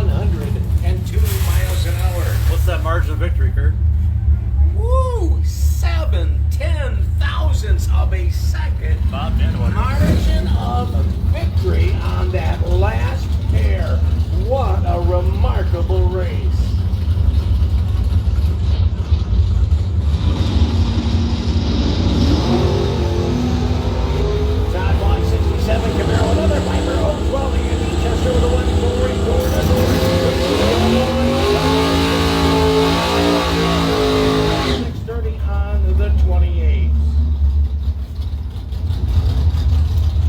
102 miles an hour. What's that margin of victory, Kurt? Woo! 7/10,000ths of a second. Bob Denwood. Margin of victory on that last pair. What a remarkable race. Todd 167, Camaro, another Piper, 012, and Chester with a 140, door to door. 630 on the 28.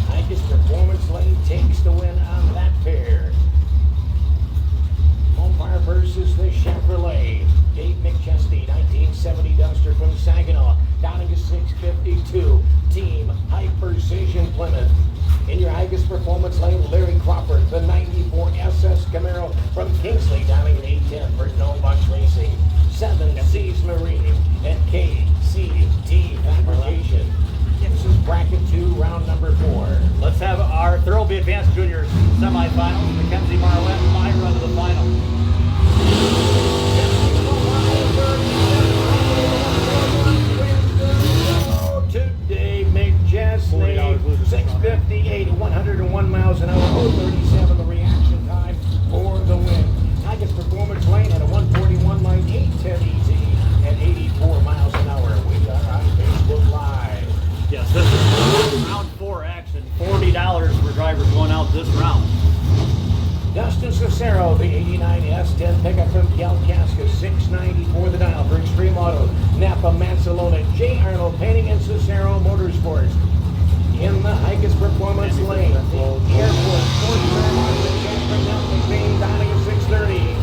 Highest performance lane takes the win on that pair. Bonfire versus the Chevrolet. Dave McChesney, 1970 Duster from Saginaw, down to 652. Team High Precision Plymouth. In your highest performance lane, Larry Crawford, the 94 SS Camaro from Kingsley, down at 810 for No Bucks Racing. 7 Seas Marine and KCT Fabrication. This is bracket 2, round number 4. Let's have our Thurlby Advanced Juniors semifinals. Mackenzie Marlette, my run to the final. Today, McChesney, 658, 101 miles an hour, 037 the reaction time for the win. Highest performance lane at a 141 line, 810 easy, and 84 miles an hour. We are on Facebook Live. Yes, this is round 4 action. $40 for drivers going out this round. Dustin Cicero, the 89 S10 pickup from Kalkaska, 690 for the dial for Extreme Auto. Napa, Mansalona, J. Arnold, Painting and Cicero Motorsports. In the highest performance lane, Airport, Sports Fairmont, Jasper, Nelson, McBain, Donning, 630.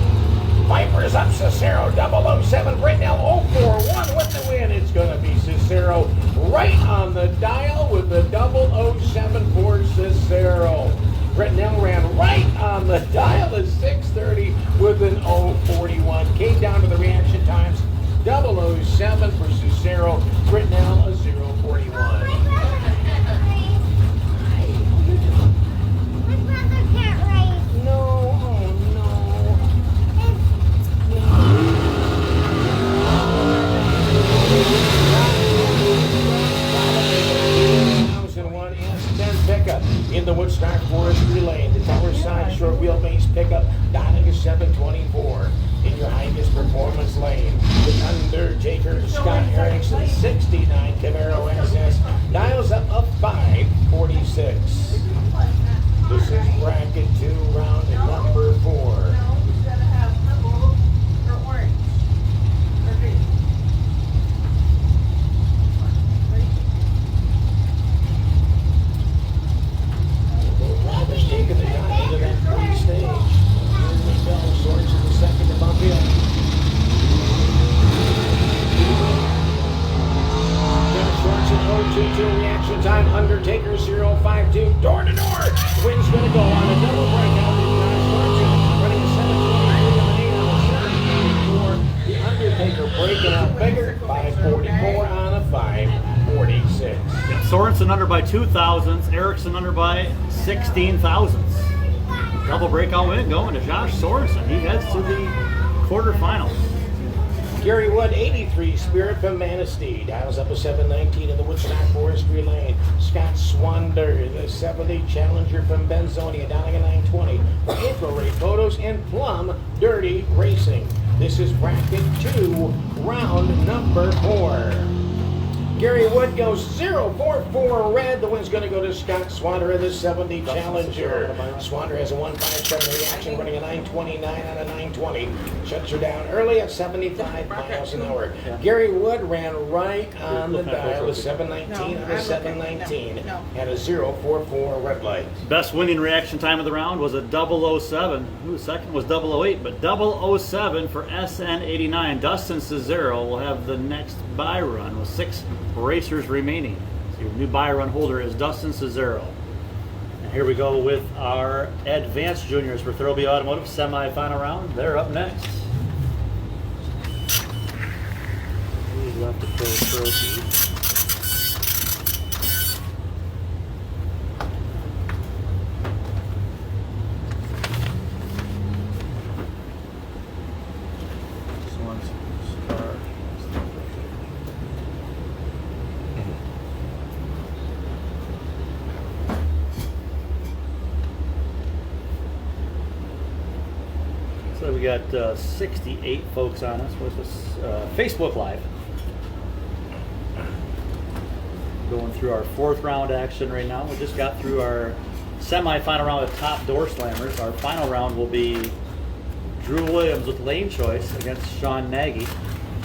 Vipers up Cicero, 007, Britnell, 041 with the win. It's going to be Cicero right on the dial with the 007 for Cicero. Britnell ran right on the dial at 630 with an 041. Came down to the reaction times, 007 for Cicero, Britnell a 041. Pickup in the Woodstock Forestry Lane. The Tower Side Short Wheelbase Pickup, Donning 724. In your highest performance lane, the Undertaker Scott Erickson 69 Camaro SS dials up a 546. This is bracket 2, round number 4. Taking the shot into that free stage. Here we go. Swords in the second to bump in. Swords in 022 reaction time. Undertaker 052. Door to door. Wind's going to go on a double breakout. Swords running a 728 on a 724. The Undertaker breaking out bigger. 544 on a 546. Sorensen under by 2,000ths, Erickson under by 16,000ths. Double breakout win going to Josh Sorensen. He heads to the quarterfinals. Gary Wood, 83 Spirit from Manistee, dials up a 719 in the Woodstock Forestry Lane. Scott Swander, the 70 Challenger from Benzonia, down at 920. For April Ray Photos and Plum Dirty Racing. This is bracket 2, round number 4. Gary Wood goes 044 red. The win's going to go to Scott Swander of the 70 Challenger. Swander has a 157 reaction, running a 929 on a 920. Shuts her down early at 75 miles an hour. Gary Wood ran right on the dial, a 719 on a 719. Had a 044 red light. Best winning reaction time of the round was a 007. Ooh, second was 008, but 007 for SN89. Dustin Cicero will have the next buy run with 6 racers remaining. So your new buy run holder is Dustin Cicero. And here we go with our Advanced Juniors for Thurlby Automotive semi-final round. They're up next. Who's left to fill trophy? So we got 68 folks on us with us Facebook Live. Going through our 4th round action right now. We just got through our semi-final round of top door slammers. Our final round will be Drew Williams with lane choice against Sean Nagy.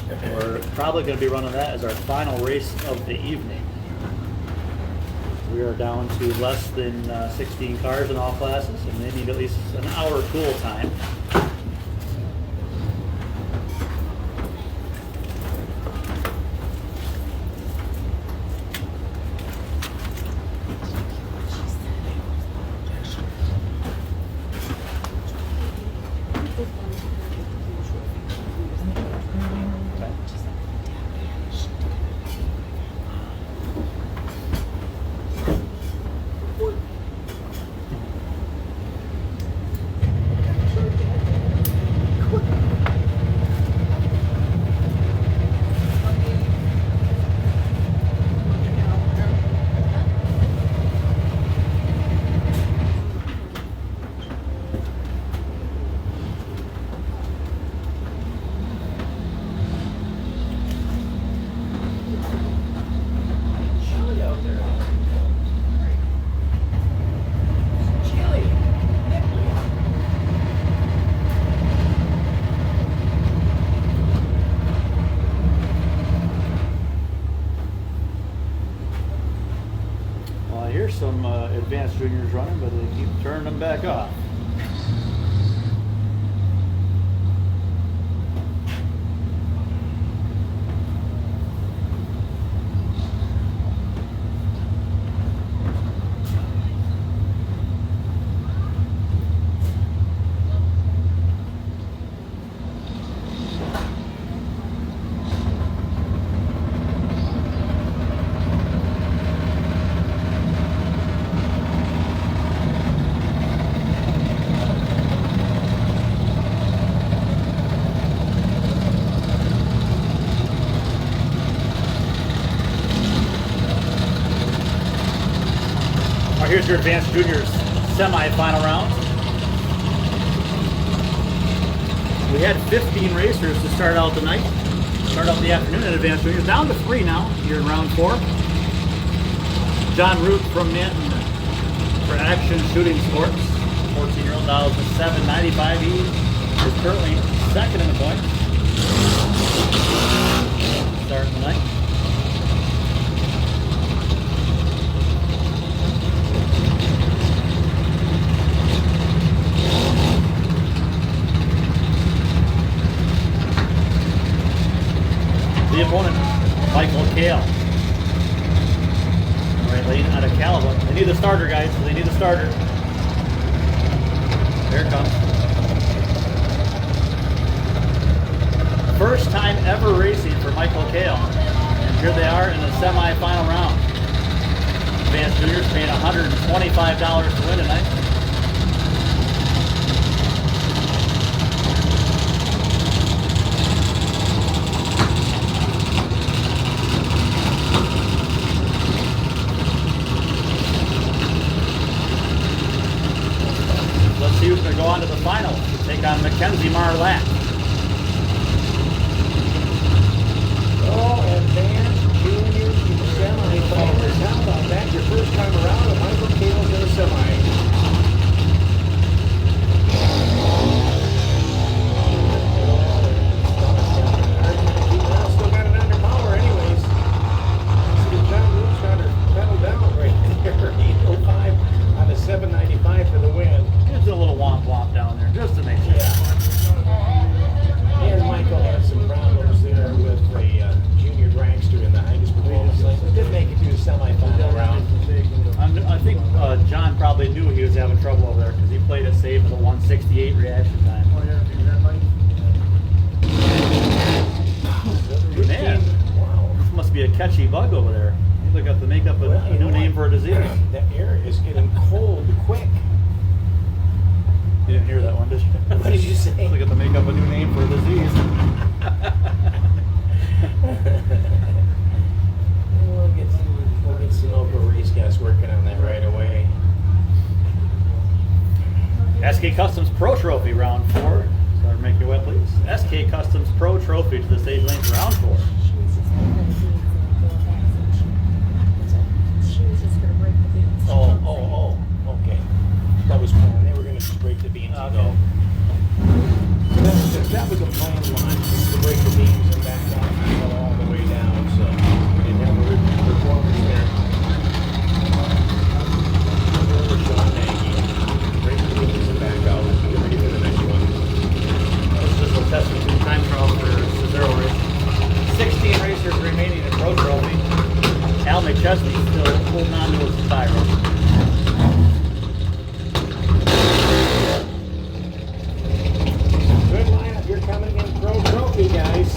We're probably going to be running that as our final race of the evening. We are down to less than 16 cars in all classes, and they need at least an hour cool time. Some advanced juniors running, but they keep turning them back off. Here's your advanced juniors semi-final round. We had 15 racers to start out the night, start out the afternoon at advanced juniors. Down to 3 now. Here in round 4. John Root from Manton for Action Shooting Sports. 14-year-old now is 795. He is currently 2nd in the point. Starting the night. The opponent, Michael Kale. All right, lane out of Caliban. They need the starter, guys. They need the starter. There it comes. First time ever racing for Michael Kale. And here they are in the semi-final round. Advanced juniors paying $125 to win tonight. Who's going to go on to the finals to take on Mackenzie Marlatt. Oh, advanced juniors semi-finals. How about that? Your first time around, and Michael Kale's in the semi. Still got it under power anyways. See, John Root's got her pedal down right there. 805 on the 795 for the win. Just a little womp down there, just to make sure. Yeah. And Michael had some problems there with the junior dragster in the highest performance lane, but did make it to the semifinal round. I think John probably knew he was having trouble over there because he played it safe with a 168 reaction time. Oh yeah, is that Mike? Man, wow. This must be a catchy bug over there. They got to make up a new name for a disease. The air is getting cold quick. You didn't hear that one, did you? What did you say? They got to make up a new name for a disease. We'll get some local race guys working on that right away. SK Customs Pro Trophy round 4. So SK Customs Pro Trophy to the stage lane for round 4. Oh, okay. That was planned. They were going to just break the beams and go. That was a planned launch, to break the beams and back down and go all the way down, so we didn't have a performance there. Sean Nagy, break the beams and back out. Get ready for the next one. This is just a test of 2 time trial for Cesaro race. 16 racers remaining in Pro Trophy. Al McChesney still holding on to his spiral. Good lineup. You're coming in Pro Trophy, guys.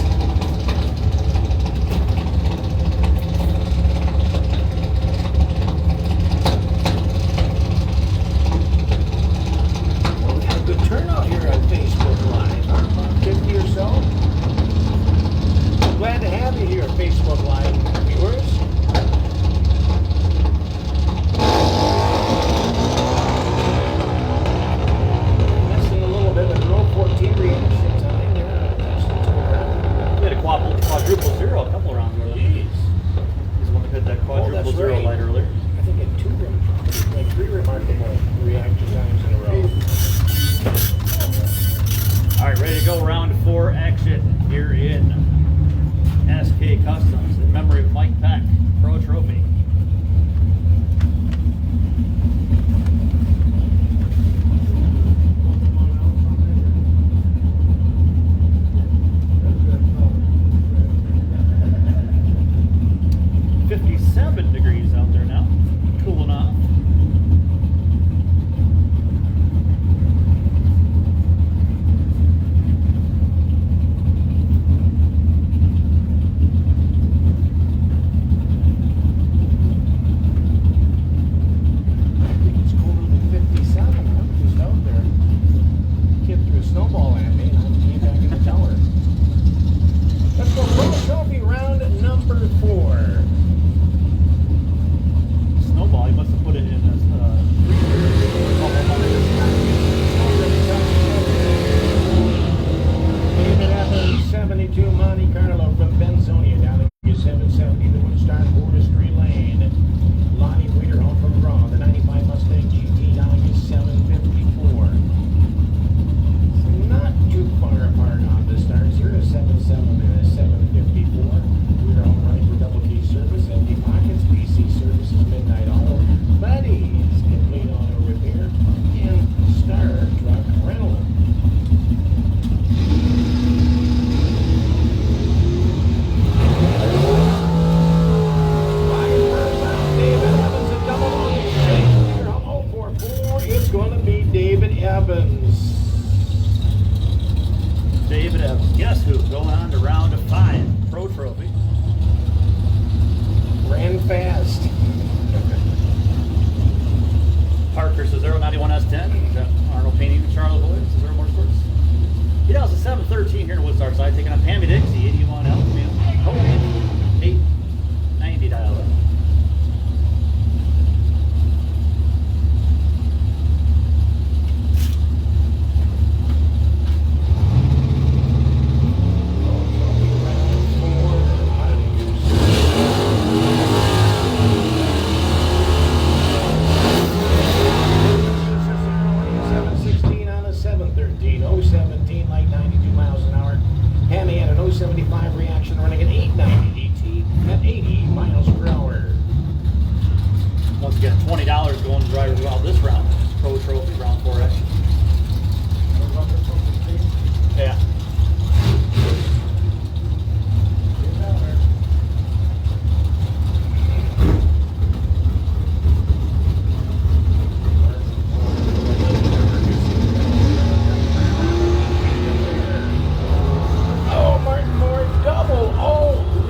Well, we got a good turnout here on Facebook Live. Huh? About 50 or so. I'm glad to have you here, Facebook Live viewers. Missing a little bit of row 14 reaction time. Let's go around. We had a quadruple zero a couple rounds ago. Jeez. He's the one that hit that quadruple zero right. light earlier. I think in 3 remarkable reaction times in a row. All right, ready to go. Round 4 action here in SK Customs in memory of Mike Peck Pro Trophy. Degrees out there now, cooling off. I think it's colder than 57. I'm just out there. Kid threw a snowball at me and I came back in the tower. Let's go Pro Trophy round number 4. Snowball, he must have put it in this David Evans, 72 Monte Carlo from Benzonia, down to 770, the Woodstock Forestry Lane. Lonnie Weeder home from Raw, the 95 Mustang GT, down to 754. Not too far apart on the stars here, a 77 and a 754. Weeder home running for double key service, empty pockets, BC services, midnight auto, buddies, complete auto repair, and Star Truck Rental. David Evans at double it's going to be David Evans. David Evans. Guess who? Going on to round 5 Pro Trophy. Ran fast. Parker Cesaro 91 S10. Got Arnold Painting and Charlotte Boyd. Cesaro Motorsports. He does a 713 here in Woodstar side, taking on Pammy Dixie, 81 Elkville. Oh, 890 dial up. Again, $20 going to drivers out this round. Pro Trophy, round 4 action. Yeah. Oh, Martin Moore, double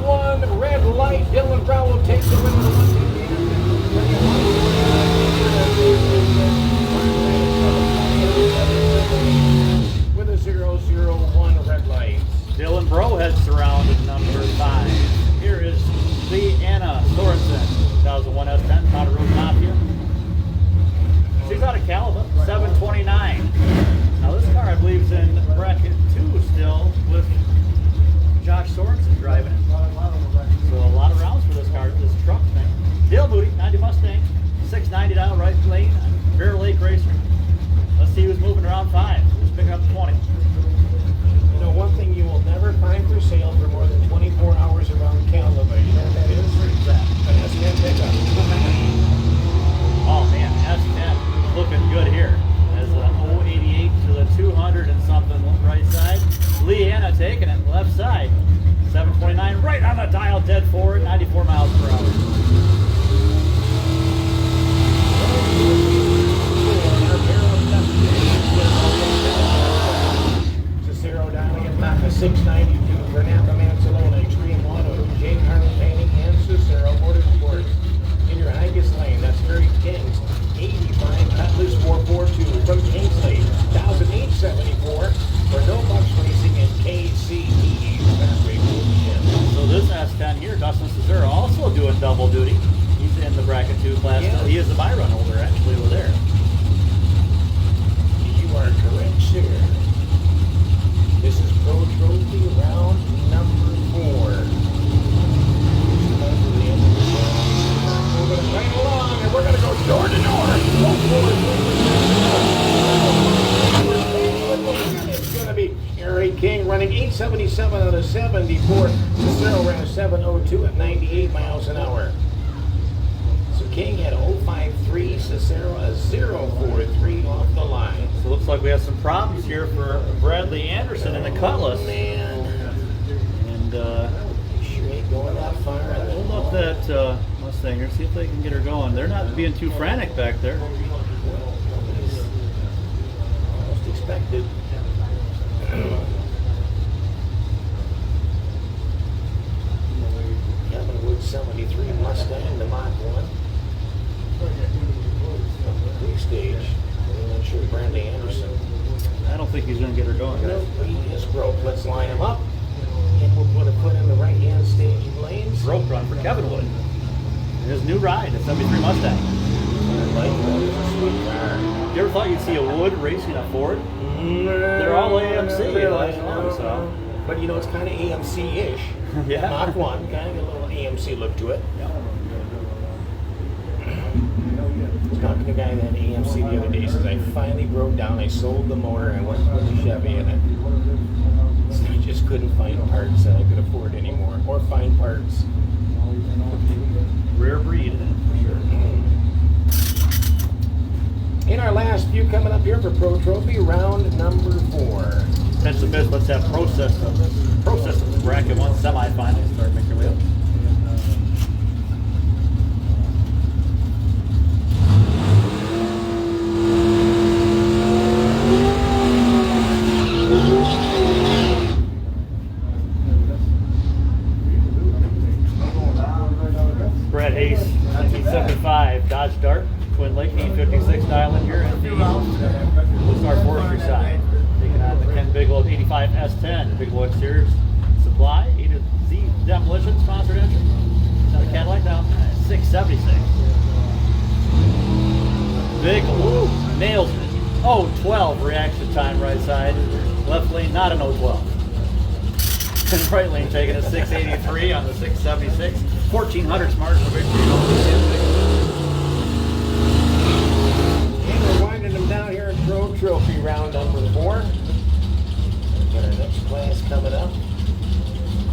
0-1 red light. Dylan Brown takes the win with a 1-2. With a 0-0-1 red light. Dylan Bro heads to round number 5. Here is Leanna Sorensen, 2001 S10, Powder Road Mafia. She's out of Calva, 729. Now this car I believe is in bracket 2 still. taking it left side. 729 right on the dial, dead forward, 94 miles per hour. Cicero dialing it back to 692 for Napa Mansalona, Extreme Auto, J. Arnold Painting, and Cicero Motorsports. In your highest lane, that's Harry King's 85 Cutlass 442 from Kingsley, 1,874 for No Bucks Racing and KCE Fastway Bullshit. So this S10 here, Dustin Cicero, also doing double duty. He's in the bracket 2 class. Yeah. He is the Byron holder actually over there. You are correct, sir. This is Pro Trophy round number 4. We're going to right along and we're going to go door to door. It's going to be Harry King running 877 out of 74. Cicero ran a 702 at 98 miles an hour. So King had 053, Cicero a 043 off the line. So it looks like we have some problems here for Bradley Anderson in the Cutlass. Man. And Sure ain't going that far. hold up that Mustang here, see if they can get her going. They're not being too frantic back there. Almost expected. Kevin Wood 73 Mustang, the Mach 1. Pre-stage. I'm not sure Bradley Anderson. I don't think he's going to get her going, guys. Nope, he is broke. Let's line him up. And we'll put a foot in the right-hand staging lanes. Rope run for Kevin Wood. His new ride, a 73 Mustang. I like that. It's a sweet car. You ever thought you'd see a Wood racing a Ford? They're all AMC. So. But you know, it's kind of AMC-ish. Yeah. Mach 1, kind of a little AMC look to it. Yeah. I was talking to a guy that had AMC the other day. He says, I finally broke down. I sold the motor. I went with the Chevy in it. So I just couldn't find parts that I could afford anymore. Or find parts. Rare breed, for sure. In our last few coming up here for Pro Trophy, round number 4. Catch the miss. Let's have Pro Systems bracket 1 semifinals. Start making your way up. Brad Hayes, 1975 Dodge Dart, Twin Lake 856 dialing here at the Star Forestry side. Taking on the Ken Bigelow 85 S10, Bigelow Exteriors Supply, A to Z Demolition, sponsored entry. Not a Cadillac now, 676. Bigelow nails it. 012 reaction time right side. Left lane, not an 012. And right lane taking a 683 on the 676. 1400 margin of victory. And we're winding them down here in Pro Trophy round number 4. We've got our next class coming up.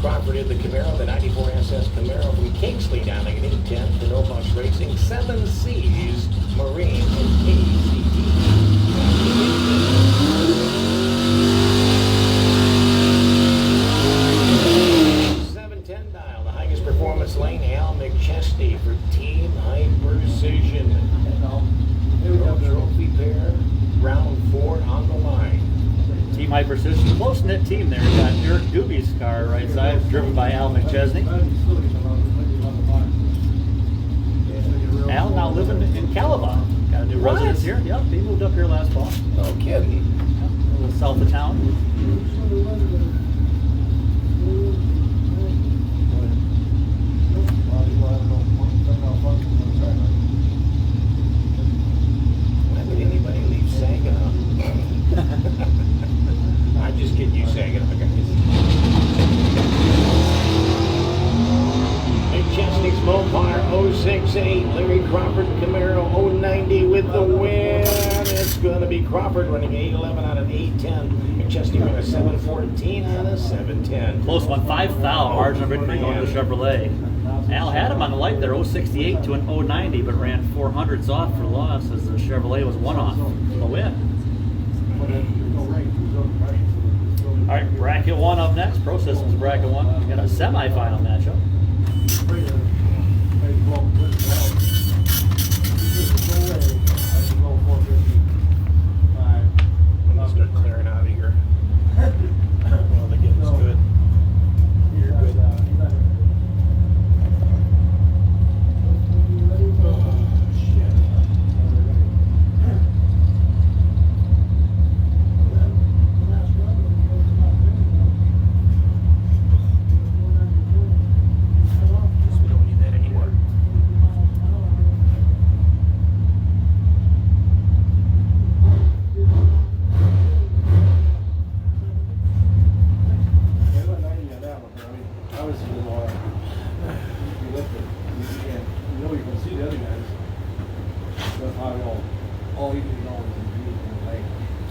Crawford in the Camaro, the 94 SS Camaro from Kingsley down to 810 to No Bucks Racing. 7 C's Marine and KCE. 710 dial, the highest performance lane, Al McChesney for Team High Precision. Pro Trophy pair, round 4 on the line. Team High Precision, close-knit team there. Got Eric Doobie's car right side, driven by Al McChesney. Al now living in Calabar. Got a new residence here. Yep, he moved up here last fall. No kidding. A little south of town. Why would anybody leave Saginaw? I'm just kidding you, Saginaw guys. McChesney's bonfire 068, Larry Crawford Camaro 090 with the win. It's going to be Crawford running 811 out of 810. McChesney running a 714 out of 710. Close one, 5 thou margin of victory going to Chevrolet. Al had him on the light there, 068 to an 090, but ran 400s off for loss as the Chevrolet was one off the win. All right, bracket 1 up next. Pro Systems bracket 1. We got a semifinal matchup. Let's start clearing out of here. Well, the game's good. You're good. Oh, shit. Guess we don't need that anymore.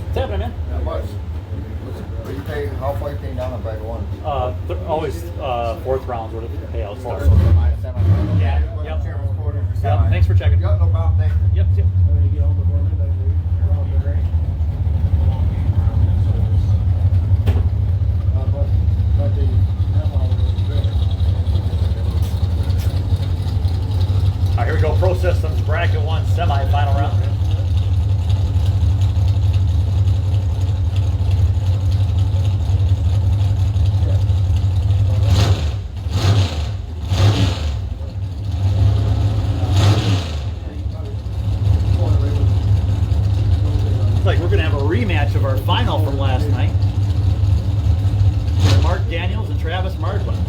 What's happening, man? Not much. What you pay, how far you paying down on bracket 1? Always 4th rounds where the payouts start. Semi-final. Yeah, yep. Yep, thanks for checking. Yep, no problem, thank you. Yep, yep. All right, here we go. Pro Systems bracket 1 semi-final round. Looks like we're going to have a rematch of our final from last night. Mark Daniels and Travis Mardlin.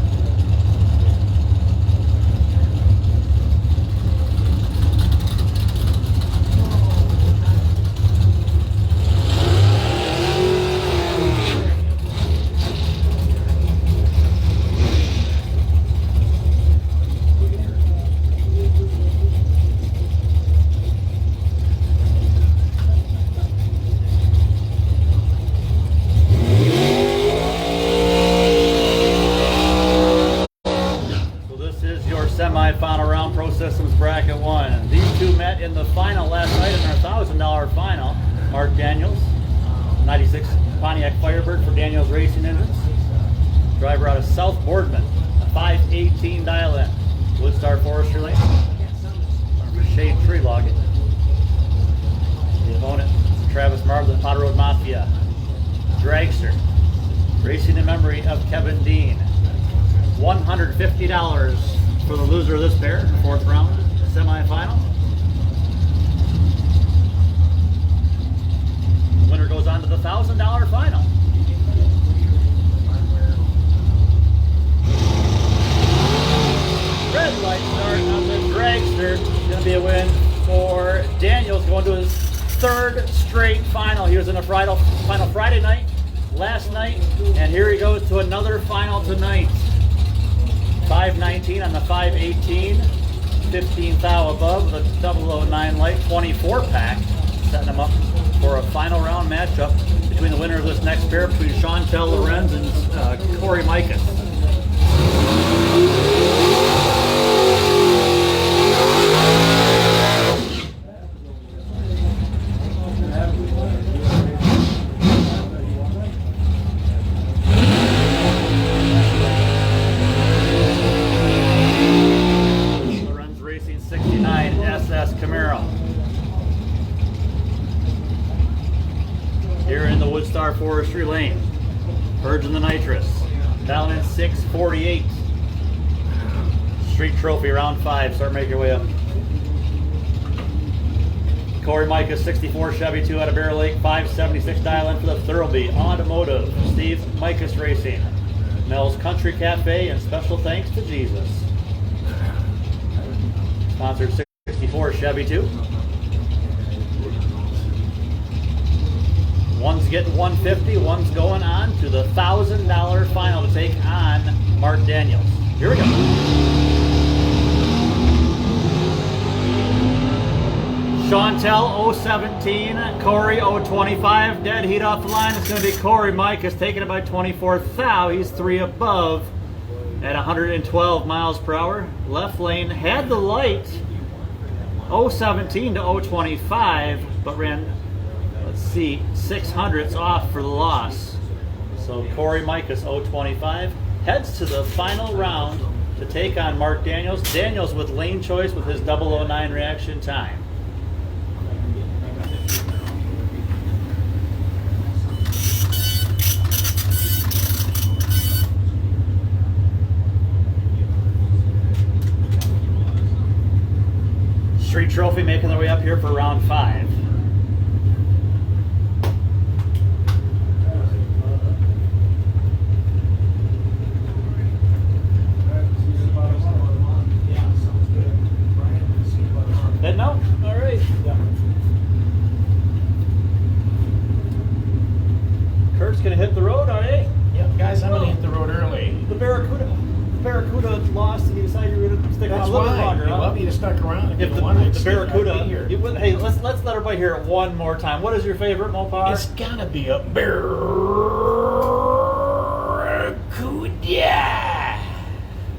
Semi-final round, Pro Systems bracket 1. These two met in the final last night in our $1,000 final. Mark Daniels, 96 Pontiac Firebird for Daniels Racing Engines. Driver out of South Boardman, a 518 dial-in. Woodstar Forestry Lane. For Shade Tree Logging. The opponent, Travis Marlin, Potter Road Mafia. Dragster. Racing in memory of Kevin Dean. $150 for the loser of this pair, 4th round, semi-final. The winner goes on to the $1,000 final. Red light start on the Dragster. Going to be a win for Daniels, going to his 3rd straight final. He was in a final Friday night, last night, and here he goes to another final tonight. 519 on the 518, 15 thou above the 009 light 24 pack, setting them up for a final round matchup between the winner of this next pair between Chantel Lorenz and Corey Mikas. Here in the Woodstar Forestry Lane, purging the nitrous, down in 648. Street Trophy round 5. Start making your way up. Corey Micah 64 Chevy 2 out of Bear Lake, 576 dial in for the Thurlby Automotive. Steve Micah's Racing, Mel's Country Cafe, and special thanks to Jesus. Sponsored 64 Chevy 2. One's getting $150, one's going on to the $1,000 final to take on Mark Daniels. Here we go. Chantel 017, Corey 025, dead heat off the line. It's going to be Corey Micah taking it by 24 thou. He's 3 above at 112 miles per hour. Left lane had the light 017 to 025, but ran, let's see, 600ths off for the loss. So Corey Micus, 025, heads to the final round to take on Mark Daniels. Daniels with lane choice with his 009 reaction time. Street Trophy making their way up here for round 5. Heading out? All right. Kurt's gonna hit the road, are you? Yep, guys, I'm gonna hit the road early. The Barracuda lost, and you decided you were gonna stick around That's a little why. bit longer. I'd Huh? love you to stuck around. If the Barracuda, hey, let's let everybody hear it one more time. What is your favorite Mopar? It's gotta be a Barracuda.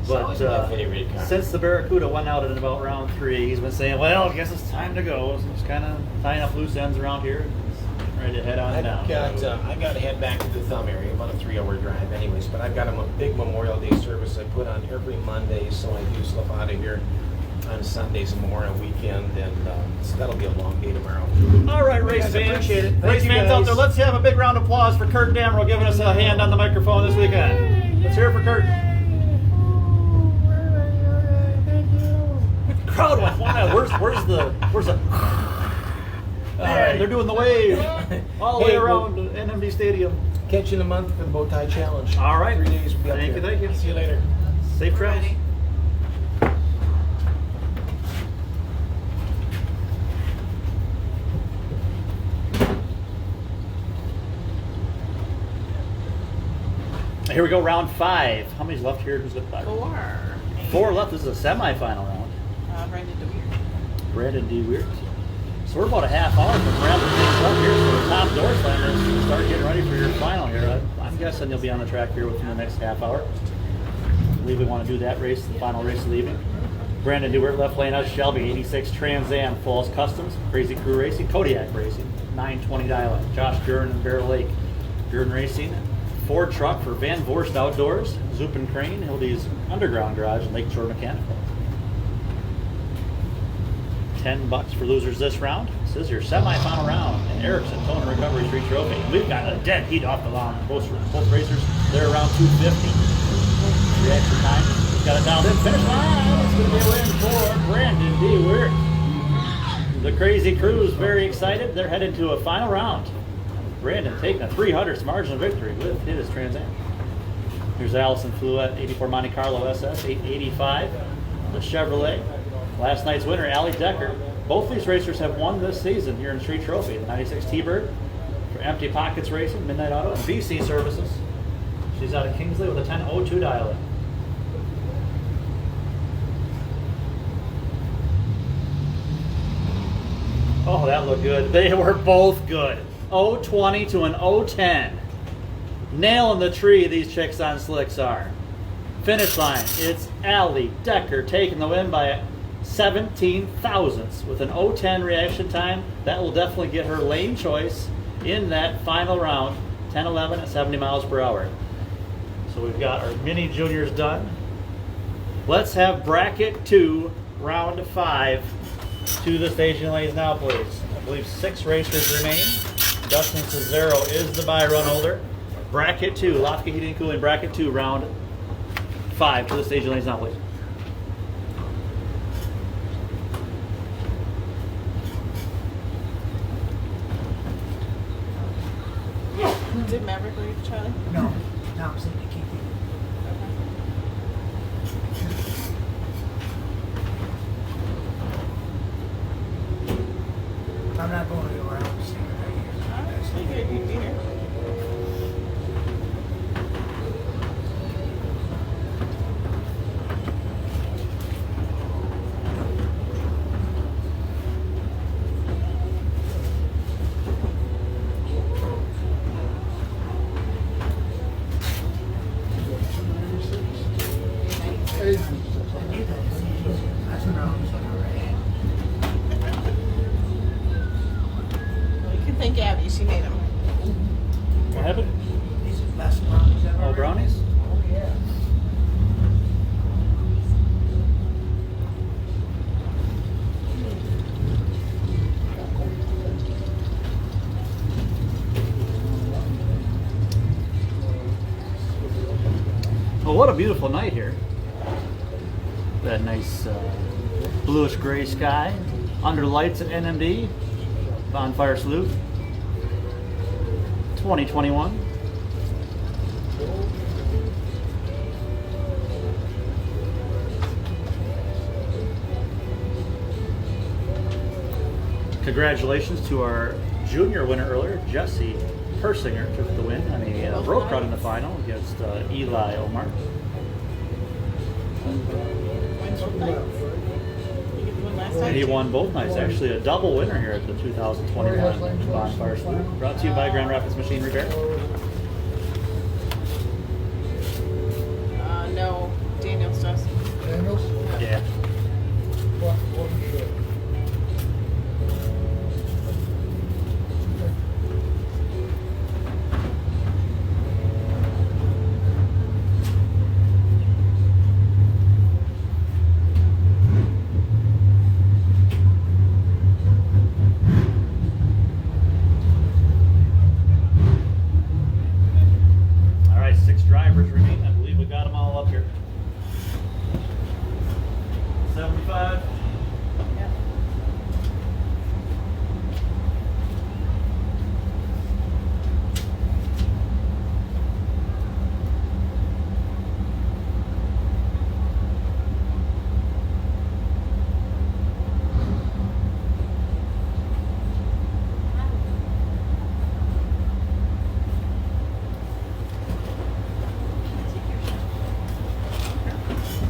But my favorite car. since the Barracuda went out in about round 3, he's been saying, "Well, I guess it's time to go." So just kind of tying up loose ends around here. Ready to head on down. I got to head back to the Thumb area, about a 3-hour drive anyways, but I've got a big Memorial Day service I put on every Monday, so I do slip out of here on Sundays and Memorial Weekend, and so that'll be a long day tomorrow. All right, race Guys, I fans. appreciate it. Thank Race you, fans out guys. there, let's have a big round of applause for Kurt Damrow giving us a hand on the microphone this weekend. Let's hear it for Kurt. The crowd went wild. Where's the? All right, they're doing the wave all the way Hey, around NMD Stadium. Catch you in a month for the Bow Tie Challenge. All right. 3 days we'll be up Thank you, there. thank you. See you later. Safe travels. Here we go, round 5. How many's left here? Who's left? 4. 4 left. This is a semifinal round. Brandon DeWeer. Brandon D. Weir. So we're about a half hour from wrapping things up here. So the top door slammers start getting ready for your final here. I'm guessing you'll be on the track here within the next half hour. I believe we want to do that race, the final race of the evening. Brandon Dewart, left lane out, Shelby, 86 Trans Am, Falls Customs, Crazy Crew Racing, Kodiak Racing, 920 Dial-Up, Josh Gurn and Bear Lake, Gurn Racing, Ford Truck for Van Vorst Outdoors, Zoop and Crane, Hildy's Underground Garage, and Lakeshore Mechanical. $10 for losers this round. This is your semifinal round in Erickson Tone and Recovery Street Trophy. We've got a dead heat off the lawn. Both racers, they're around 250. Reaction time. We've got it down to the finish line. It's going to be a win for Brandon D. Weir. The Crazy Crew is very excited. They're headed to a final round. Brandon taking a 300th margin of victory with his Trans Am. Here's Allison Fluette, 84 Monte Carlo SS, 885. The Chevrolet. Last night's winner, Allie Decker. Both these racers have won this season here in Street Trophy. The 96 T-Bird for Empty Pockets Racing, Midnight Auto, and VC Services. She's out of Kingsley with a 10.02 dial-in. Oh, that looked good. They were both good. 020 to an 010. Nailing the tree, these chicks on slicks are. Finish line, it's Allie Decker taking the win by 17 thousandths with an 010 reaction time. That will definitely get her lane choice in that final round, 10-11 at 70 miles per hour. So we've got our mini juniors done. Let's have bracket 2, round 5 to the station lanes now, please. I believe 6 racers remain. Dustin Cesaro is the by-run holder. Bracket 2, Lofka Heating and Cooling, bracket 2, round 5 to the station lanes now, please. Did Maverick leave, Charlie? No, Tom said to keep it. I'm not going to go around and see what You could be here. Well, what a beautiful night here. That nice bluish gray sky. Under lights at NMD. Bonfire Salute 2021. Congratulations to our junior winner earlier, Jesse Persinger took the win on a rope crowd in the final against Eli Omar. Wins both nights. You get the one last And night. he won both nights. Actually, a double winner here at the 2021 Bonfire Salute. Brought to you by Grand Rapids Machine Repair. No, Daniels does. Daniels? Yeah. What is it? All right, 6 drivers remain. I believe we got them all up here. 75. Yeah.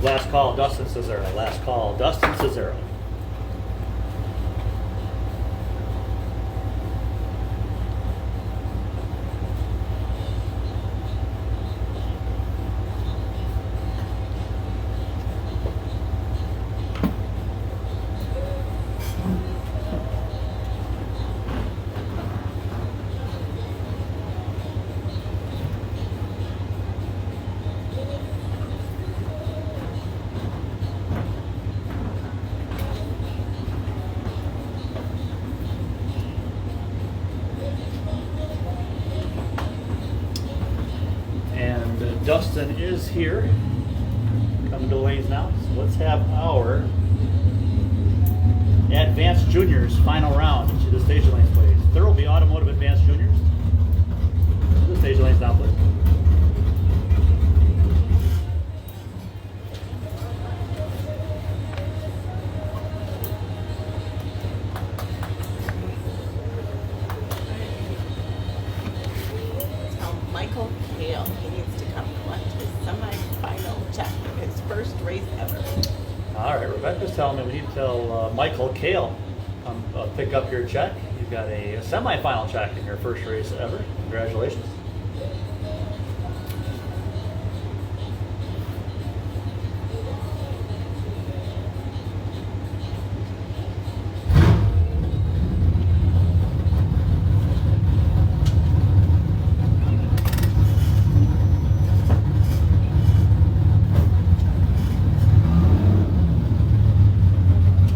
Last call, Dustin Cesaro. Last call, Dustin Cesaro. And Dustin is here. Coming to the lanes now. So let's have our Advanced Juniors final round to the stage lanes, please. There will be Automotive Advanced Juniors. To the stage lanes now, please. Tell Michael Kale he needs to come collect his semi-final check for his first race ever. All right, Rebecca's telling me we need to tell Michael Kale come pick up your check. You've got a semifinal check in your first race ever. Congratulations.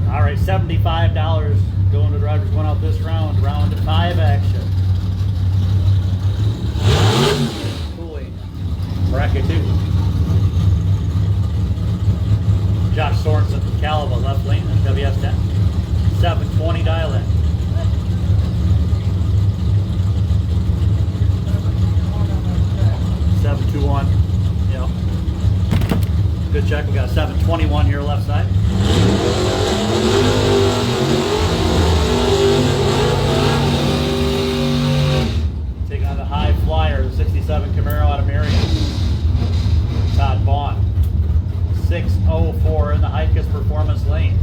All right, $75 going to drivers going out this round. Round 5 action. Cooling. Bracket 2. Josh Sorensen from Calava, left lane, and WS10. 720 dial in. $721. Yeah. Good check. We got 721 here left side. Taking on the high flyer, the 67 Camaro out of Marion. Todd Vaughn. 604 in the Heikes Performance lane.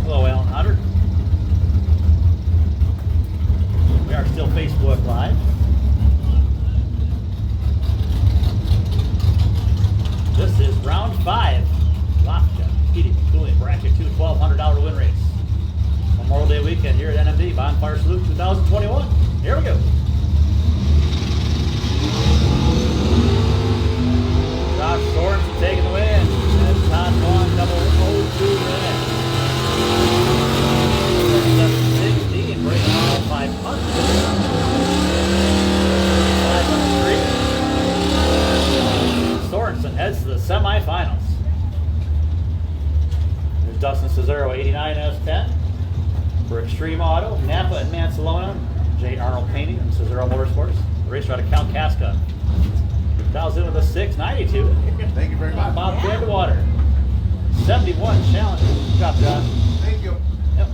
Hello, Alan Hutter. We are still Facebook Live. This is round 5. Lockjaw, heating, cooling, bracket 2, $1,200 win race. Memorial Day weekend here at NMD, Bonfire Salute 2021. Here we go. Josh Sorensen taking the win. And Todd Vaughn, double 0-2 win. S10. For Extreme Auto, Napa and Mansalona, J. Arnold Painting and Cesaro Motorsports. The racer out of Kalkaska. Dials in with a 692. Thank you very much. Bob Vandewater. 71 challenge. Good job, John. Thank you. Yep.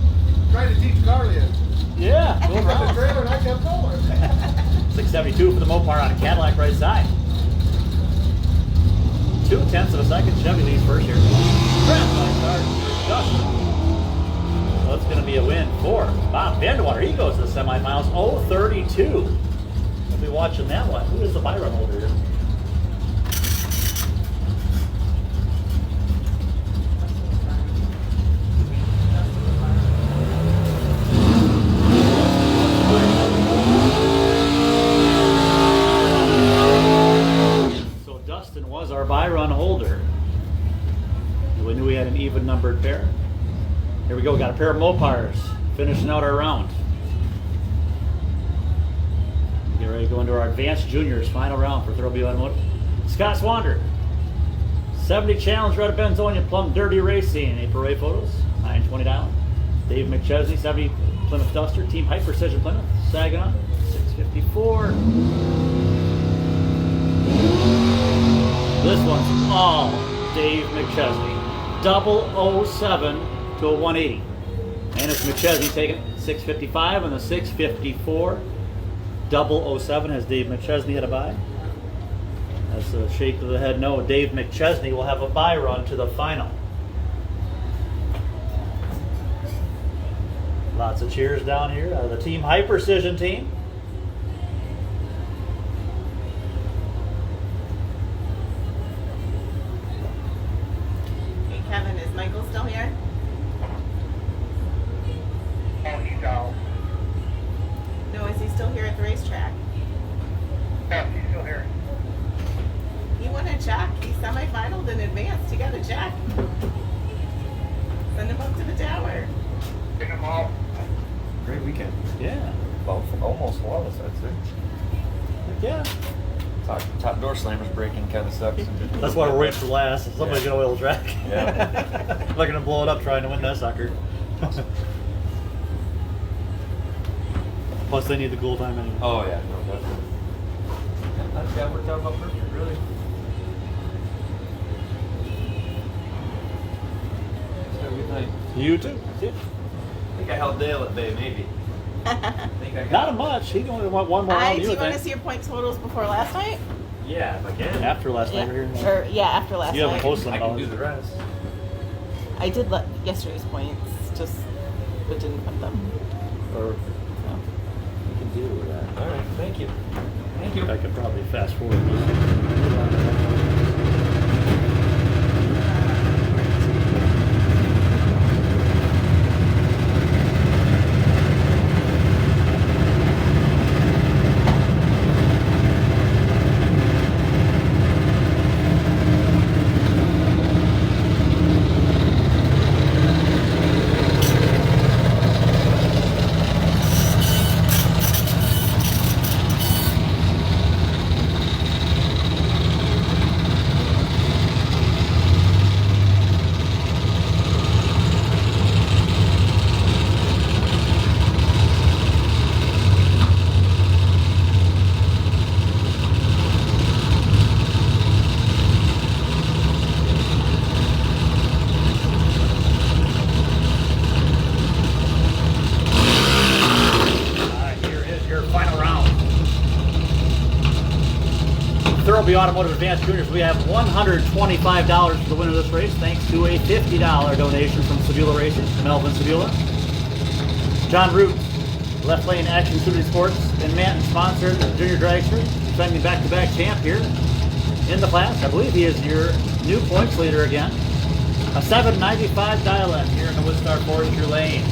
Trying to teach Carly it. Yeah, go Got the around. trailer and I kept going. 672 for the Mopar on a Cadillac right side. 0.2 of a second. Chevy leads first here. Crashed by car. Dustin. So it's going to be a win for Bob Vandewater. He goes to the semifinals. 0.32. We'll be watching that one. Who is the Byron holder here? So Dustin was our Byron holder. We knew we had an even numbered pair. Here we go, we got a pair of Mopars finishing out our round. Get ready to go into our advanced juniors final round for Thurlby Automotive. Scott Swander, 70 challenge Red Benzonia Plum Dirty Racing, April Ray Photos, 920 dial. Dave McChesney, 70 Plymouth Duster, Team High Precision Plymouth, Saginaw, 654. This one's all Dave McChesney, 007 to a 180. And it's McChesney taking 655 and the 654. 007 has Dave McChesney at a bye. That's a shake of the head no. Dave McChesney will have a bye run to the final. Lots of cheers down here. The Team High Precision team. Hey Kevin, is Michael still here? Oh, he's out. No, is he still here at the racetrack? Yeah, he's still here. He won a check. He semi-finaled in advance. He got a check. Send him up to the tower. Pick him off. Great weekend. Yeah. Well, almost flawless, I'd say. Heck yeah. Top door slammers breaking kind of sucks. That's why we're waiting for last. Somebody's gonna oil the track. Yeah. They're gonna blow it up trying to win that sucker. Plus, they need the cool time anyway. Oh yeah, no, definitely. That got worked out about perfect, really. Have a good night. You too. See ya. I think I held Dale at bay, maybe. I think I got Not much. He only want one more round. Do you would want to think. see your point totals before last night? Yeah, if I can. After last night, we're here. Or, yeah, after last You haven't night. posted I them can do all. the rest. I did let yesterday's points, just but didn't put them. Or So. you can deal with that. All right, thank you. Thank you. I could probably fast forward. Thurlby Automotive Advanced Juniors, we have $125 for the winner of this race, thanks to a $50 donation from Sebula Racing, Melvin Sebula. John Root, Left Lane Action Shooting Sports, and Manton sponsored the Junior Dragster, defending back-to-back champ here in the class. I believe he is your new points leader again. A 795 dial-in here in the Woodstar Forestry Lane.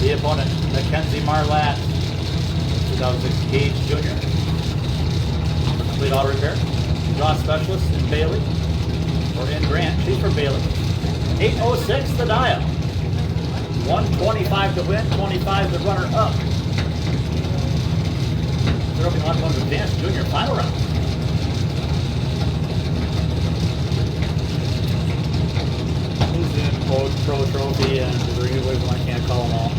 The opponent, Mackenzie Marlatt, 2006 Gage Junior. Complete auto repair. Draw specialist in Bailey, or in Grant. She's from Bailey. 806 the dial. 125 to win, 25 the runner up. Thurlby Automotive Advanced Junior final round. Who's in Pro Trophy and the Greenwood. I can't call them all.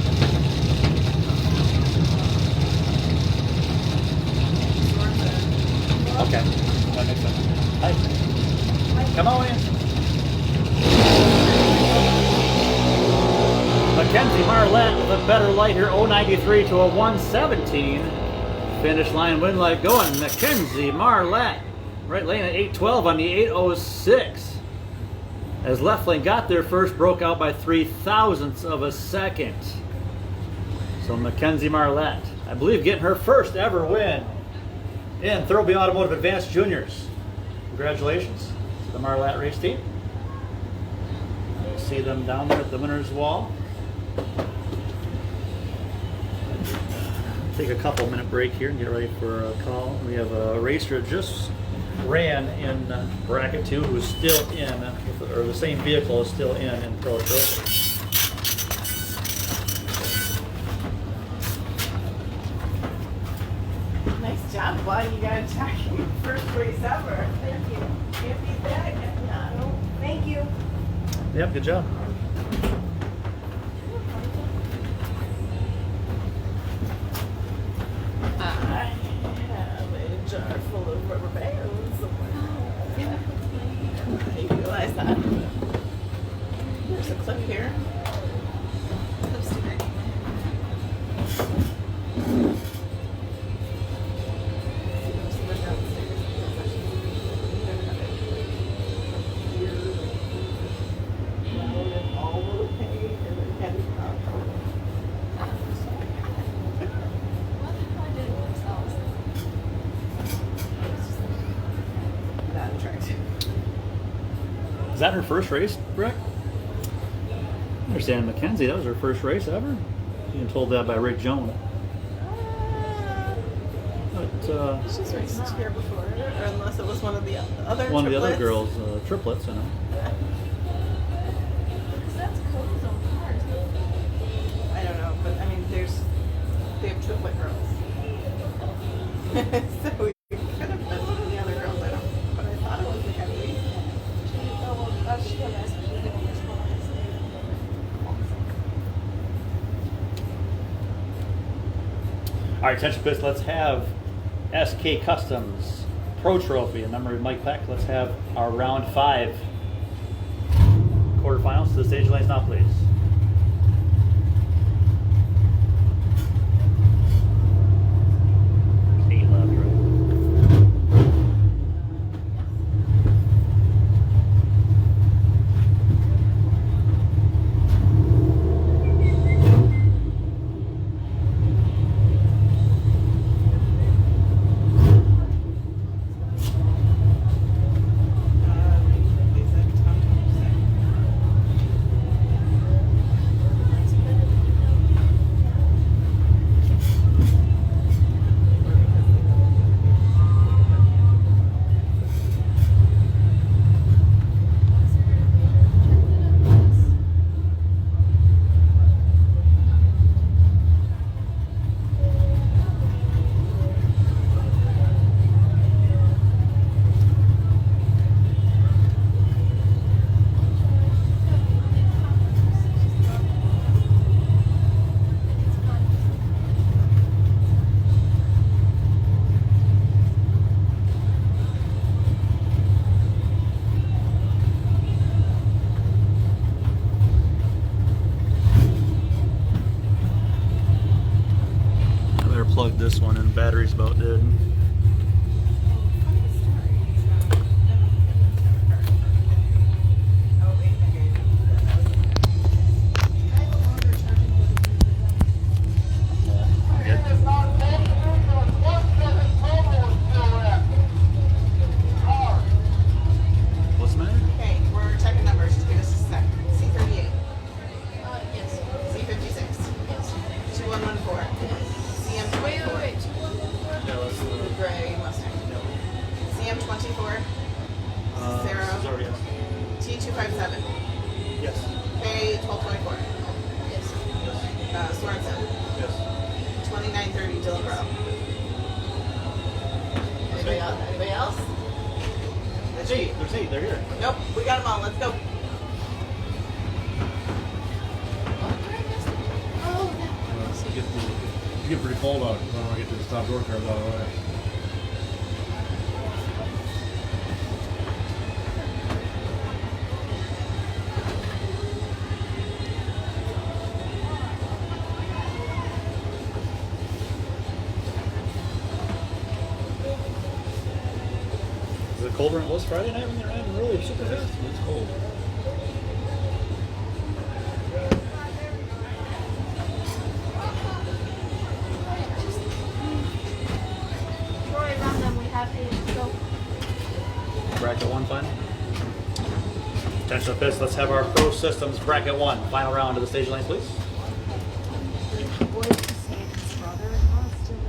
Okay, that makes sense. Hi. Come on in. Mackenzie Marlette with a better light here, 093 to a 117. Finish line win light going. Mackenzie Marlette. Right lane at 812 on the 806. As left lane got there first, broke out by 0.03 of a second. So Mackenzie Marlette, I believe, getting her first ever win in Thurlby Automotive Advanced Juniors. Congratulations to the Marlette race team. You see them down there at the winner's wall. Take a couple minute break here and get ready for a call. We have a racer just ran in bracket 2 who's still in, or the same vehicle is still in Pro Trophy. Nice job, bud. You got a jockey first race ever. Thank you. Can't beat that. No. Thank you. Yep, good job. I have a jar full of rubber bands somewhere. You realize that? There's a clip here. Clips to it. Is that her first race, Rick? I understand Mackenzie, that was her first race ever. Being told that by Rick Jones. But She's raced here before, or unless it was one of the other one of the other triplets. girls, triplets, I know. That's Cody's own car, too. I don't know, but I mean, they have triplet girls. So it could have been one of the other girls, I don't, but I thought it was Mackenzie. All right, attention, Chris. Let's have SK Customs Pro Trophy in memory of Mike Peck. Let's have our round 5 quarterfinals. To the stage lanes now, please. Eight left, right? Plug this one in, battery's about dead. What's the matter? Okay, we're checking numbers. Just give us a sec. C38. Yes. C56. Yes. 2114. CM24. Wait. Yeah, let's The gray Mustang. CM24. Cicero. yes. T257. Yes. K1224. Yes. Sorensen. Yes. 2930 Dillonborough. Anybody else? There's 8. They're here. Nope, we got them all. Let's go. It's getting pretty cold out. I want to get to the top door curves out of the way. Is it colder than it was Friday night when you ran really super fast? It's cold. Troy, around them, we have a go. Bracket 1 final. Attention pits, let's have our Pro Systems Bracket 1 final round to the stage lane, please. Boys to say his brother-in-law is still in.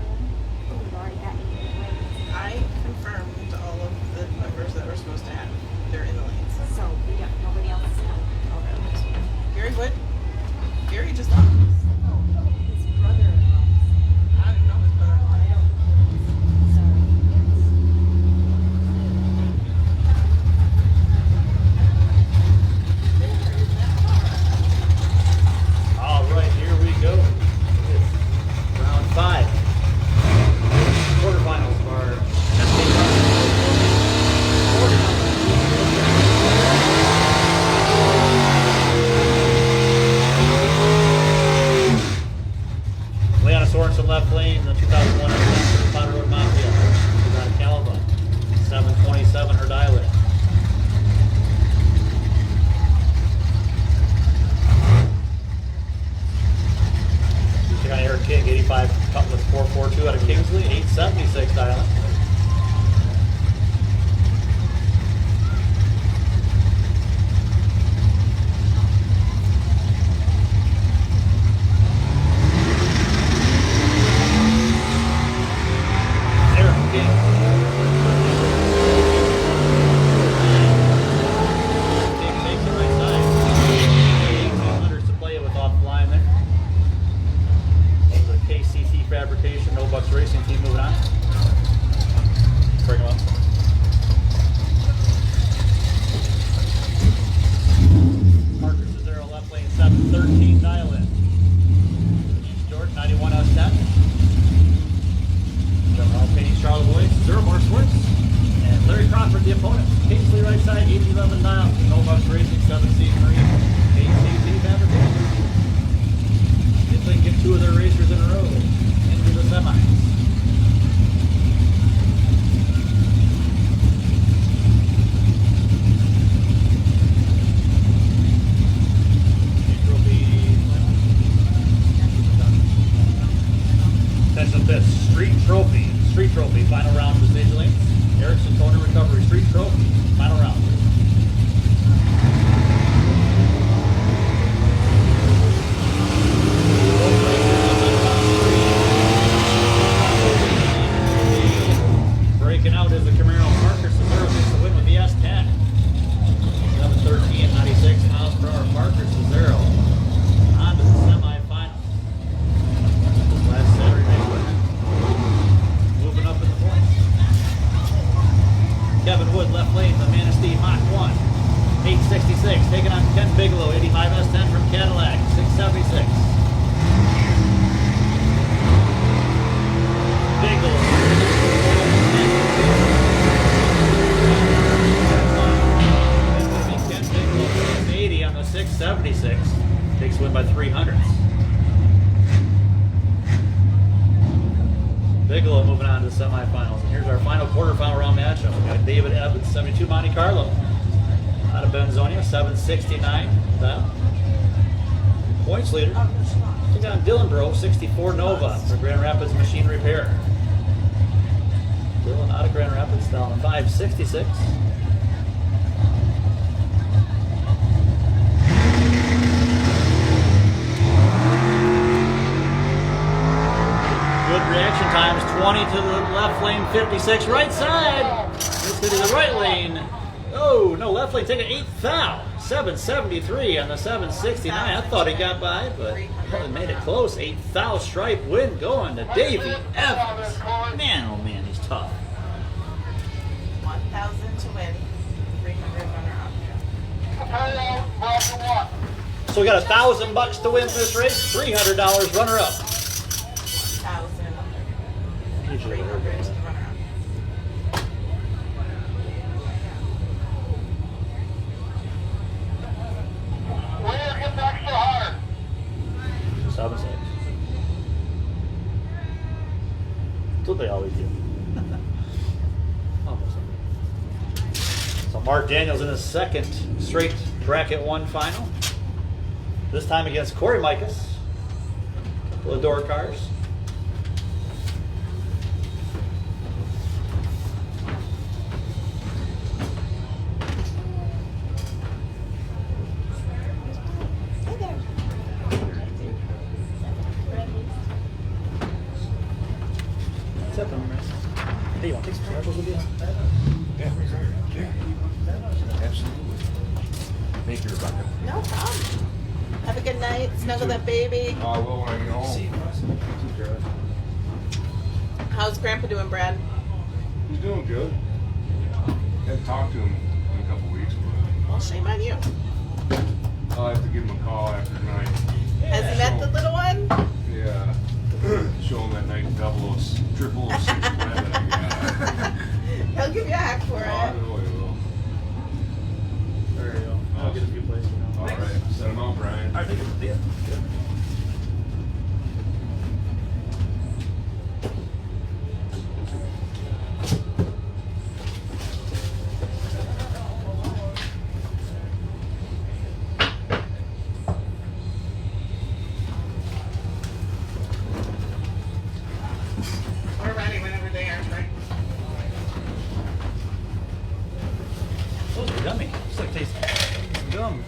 Oh, we've already got 8 wins. I confirmed all of the numbers that we're supposed to have. They're in the lanes. So we got nobody else is in. Okay. Gary Wood? Gary just left. His brother-in-law. I don't know his brother-in-law. I don't know. Sorry. All right, here we go. Round 5. Quarterfinals of our Leona Sorensen left lane, the 2001 Cloud Road Mafia. She's out of Calva. 727 her dial in. Check out Eric King, 85 Cutlass 442 out of Kingsley, 876 dial in. Eric King. King takes the right side. 1800s to play it with off the line there. Over the KCT Fabrication, No Bucks Racing team moving on. Bring them up. Parker Cesaro left lane 713 dial in. East George 91 out of 10. General Painting Charlotte Boyd, Cesaro Mark Schwartz. And Larry Crawford the opponent. Kingsley right side 811 dial. No Bucks Racing 7C3. KCT Fabrication. If they can get 2 of their racers in a row into the semis. Attention this Street Trophy, final round for stage lanes. Erickson Corner Recovery, Street Trophy, final round. Breaking out is the Camaro Parker Cesaro gets the win with the S10. 713 at 96 miles per hour. Parker Cesaro on to the semifinals. Last Saturday night winner. Moving up in the points. Kevin Wood left lane, the Manistee Mach 1. 866 taking on Ken Bigelow, 85 S10 from Cadillac, 676. Ken Bigelow 680 on the 676. Takes win by 300. Bigelow moving on to the semifinals. And here's our final quarterfinal round matchup. We got David Evans, 72 Monte Carlo. Out of Benzonia, 769. Points leader. Took on Dylan Bro, 64 Nova for Grand Rapids Machine Repair. Dylan out of Grand Rapids down to 566. Good reaction times, 20 to the left lane, 56 right side. This to the right lane. Oh, no, left lane taking 8th foul. 773 on the 769. I thought he got by, but he made it close. 8th foul stripe win going to Davey Evans. Man, oh man, he's tough. 1,000 to win. 300 runner up. So we got $1,000 to win this race, $300 runner up. 1,300 to run around. Get back so hard. 7-6. That's what they always do. Almost. So Mark Daniels in his second straight bracket 1 final. This time against Corey Mikas. For the door cars. Hey, you want to take some samples with you? Yeah. Absolutely. Thank you, Rebecca. No problem. Have a good night. Snuggle that baby. Oh, I will when I get home. How's Grandpa doing, Brad? He's doing good. Haven't talked to him in a couple weeks, but Well, shame on you. I'll have to give him a call after tonight. Has he met the little one? Yeah. Show him that night 006 plan that I got. He'll give you a hack for Oh, I it. know he will. There you go. I'll get a few places now. All right. Set him out, Brian. I think it's good. We're ready whenever they are, right? Those are yummy. It's like tasting gum.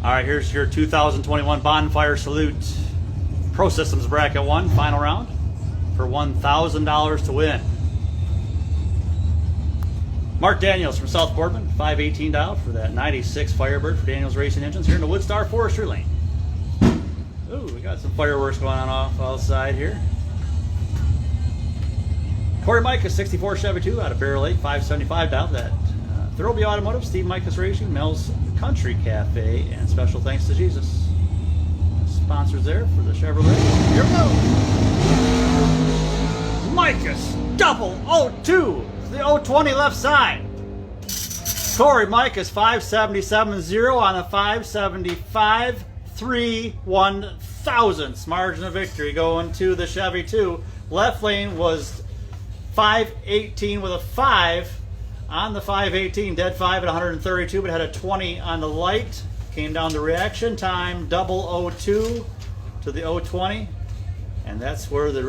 All right, here's your 2021 Bonfire Salute Pro Systems Bracket 1 final round for $1,000 to win. Mark Daniels from South Boardman, 518 dial for that 96 Firebird for Daniels Racing Engines here in the Woodstar Forestry Lane. Ooh, we got some fireworks going on off outside here. Corey Mikas, 64 Chevy 2 out of Bear Lake, 575 dial for that Thurlby Automotive, Steve Mikas Racing, Mel's Country Cafe, and special thanks to Jesus. Sponsors there for the Chevrolet. Here we go. Mikas, 002, the 020 left side. Corey Mikas, 577.0 on a 575, 3/1000 margin of victory going to the Chevy 2. Left lane was 518 with a 5 on the 518, dead 5 at 132, but had a 20 on the light. Came down to reaction time, 002 to the 020, and that's where the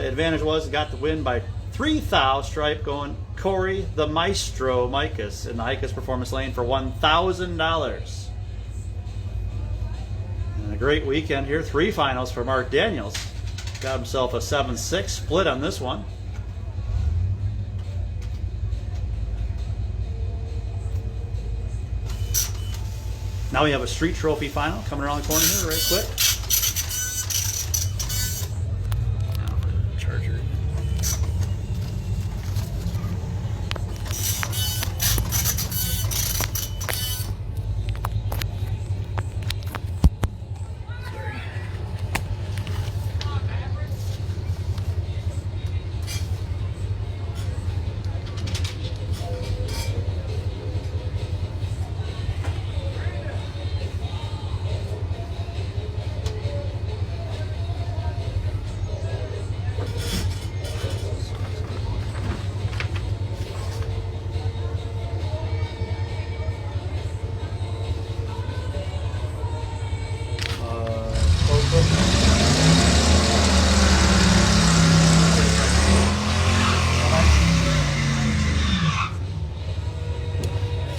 advantage was. Got the win by 3 thou stripe going Corey the Maestro Mikas in the Hikas Performance Lane for $1,000. And a great weekend here. 3 finals for Mark Daniels. Got himself a 7-6 split on this one. Now we have a street trophy final coming around the corner here right quick. Now for the charger. Sorry.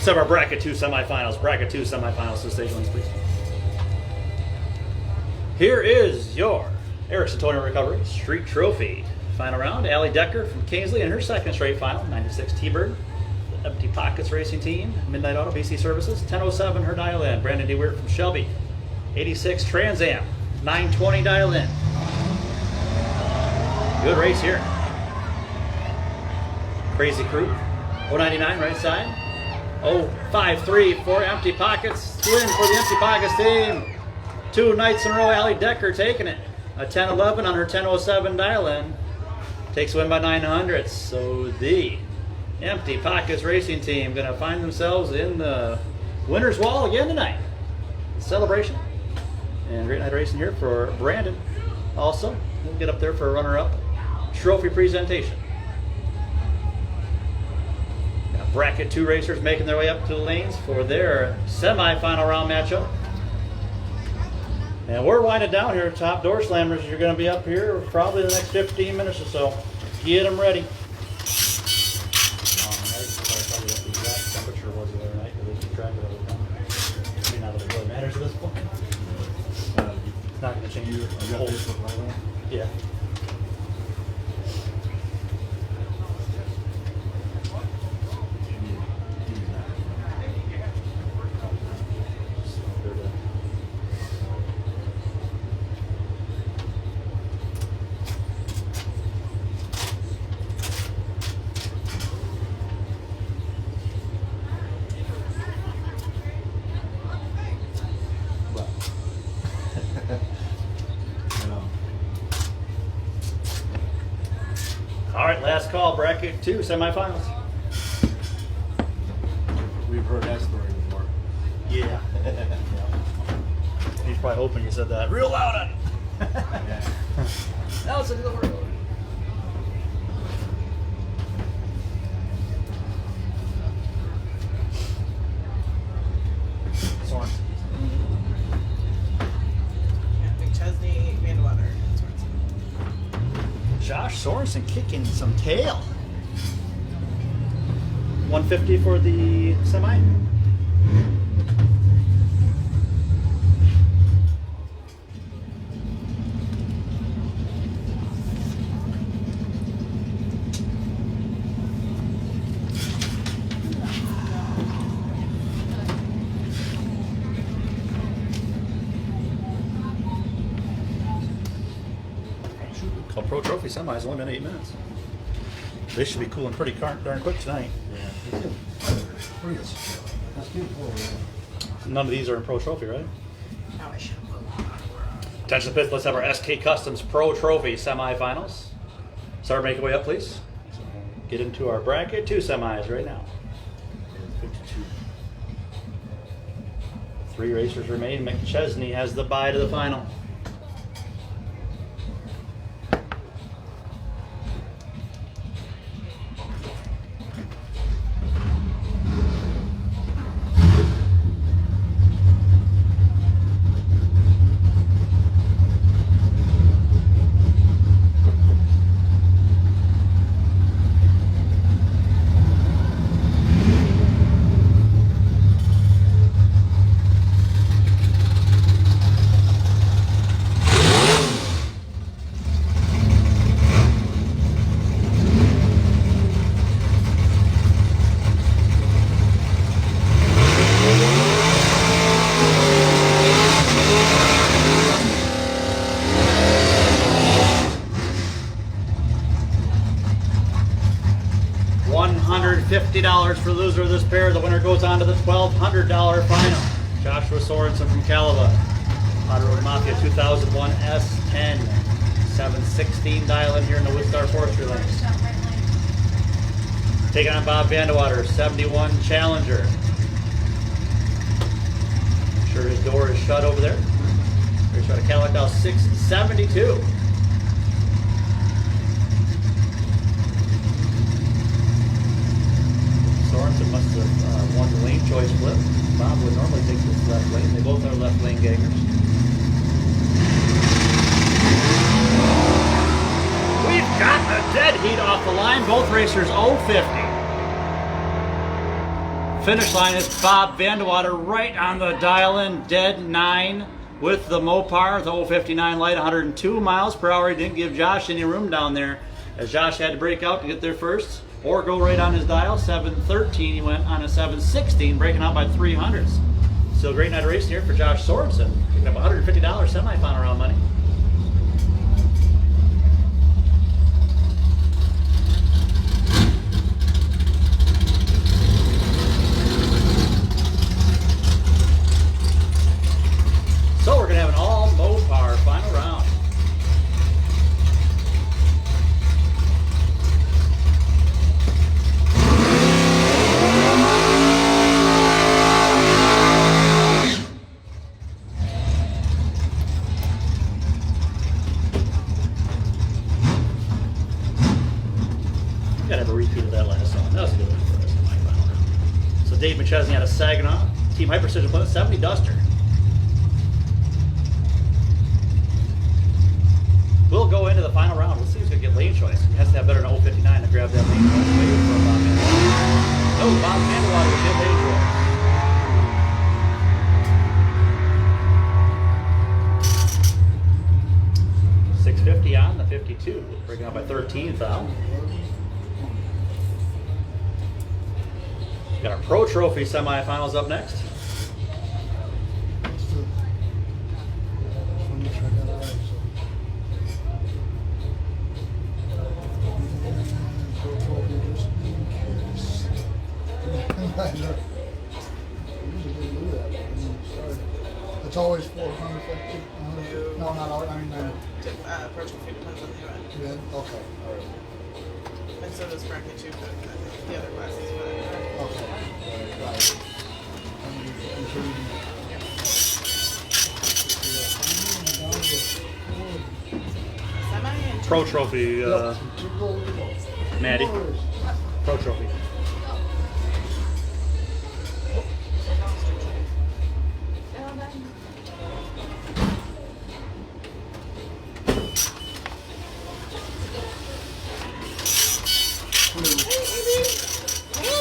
Some of our bracket 2 semifinals. Bracket 2 semifinals to stage ones, please. Here is your Eric Antonio Recovery Street Trophy. Final round, Allie Decker from Kingsley in her second straight final, 96 T-Bird. The Empty Pockets Racing Team, Midnight Auto, BC Services, 1007 her dial in. Brandon DeWeert from Shelby, 86 Trans Am, 920 dial in. Good race here. Crazy Crew, 099 right side. 053 for Empty Pockets. Win for the Empty Pockets team. 2 nights in a row, Allie Decker taking it. A 1011 on her 1007 dial in. Takes a win by 900. So the Empty Pockets Racing Team going to find themselves in the winner's wall again tonight. Celebration. And great night of racing here for Brandon. Also, we'll get up there for a runner-up trophy presentation. Got bracket 2 racers making their way up to the lanes for their semi-final round matchup. And we're winding down here. Top door slammers, you're going to be up here probably the next 15 minutes or so. Get them ready. Temperature was the other night, because they keep track of it all the time. Maybe not that it really matters at this point. It's not going to change your whole. Yeah. All right, last call, bracket 2 semifinals. We've heard that story before. Yeah. He's probably hoping you said that real loud on it. Now it's a little word. Sorensen. McChesney, Vandewater. Josh Sorensen kicking some tail. 150 for the semi. Club Pro Trophy semis, only been 8 minutes. They should be cooling pretty darn quick tonight. None of these are in Pro Trophy, right? Oh, I should. Attention to the pits, let's have our SK Customs Pro Trophy semifinals. Start making your way up, please. Get into our bracket 2 semis right now. 3 racers remain. McChesney has the bye to the final. $50 for the loser of this pair. The winner goes on to the $1,200 final. Joshua Sorensen from Caliba. Hot Road Mafia 2001 S10. 716 dial in here in the Woodstar Forestry lanes. Taking on Bob Vandewater, 71 Challenger. I'm sure his door is shut over there. Here's shot of Cadillac now 672. Sorensen must have won the lane choice flip. Bob would normally take this left lane. They both are left lane gangers. We've got the dead heat off the line. Both racers 050. Finish line is Bob Vandewater right on the dial-in, dead 9 with the Mopar, the 059 light, 102 miles per hour. He didn't give Josh any room down there, as Josh had to break out to get there first or go right on his dial. 713, he went on a 716, breaking out by 300s. So great night of racing here for Josh Sorensen, picking up $150 semifinal round money. So we're going to have an all Mopar final round. Gotta have a repeat of that last song. That was a good one for us in my final round. So Dave McChesney out of Saginaw, Team Hyper Precision Plymouth 70 Duster. We'll go into the final round. Let's see who's going to get lane choice. He has to have better than 059 to grab that lane choice. Waiting for Bob Vandewater. No, Bob Vandewater will get lane choice. 650 on the 52. Breaking out by 13 foul. Got our Pro Trophy semifinals up next. It's always 450. No, not all. I mean, Pro Trophy depends on the event. yeah, okay, all right. And so does bracket 2, but I think the other classes. Okay, right. Semi and Pro Trophy, Maddie. Pro Trophy.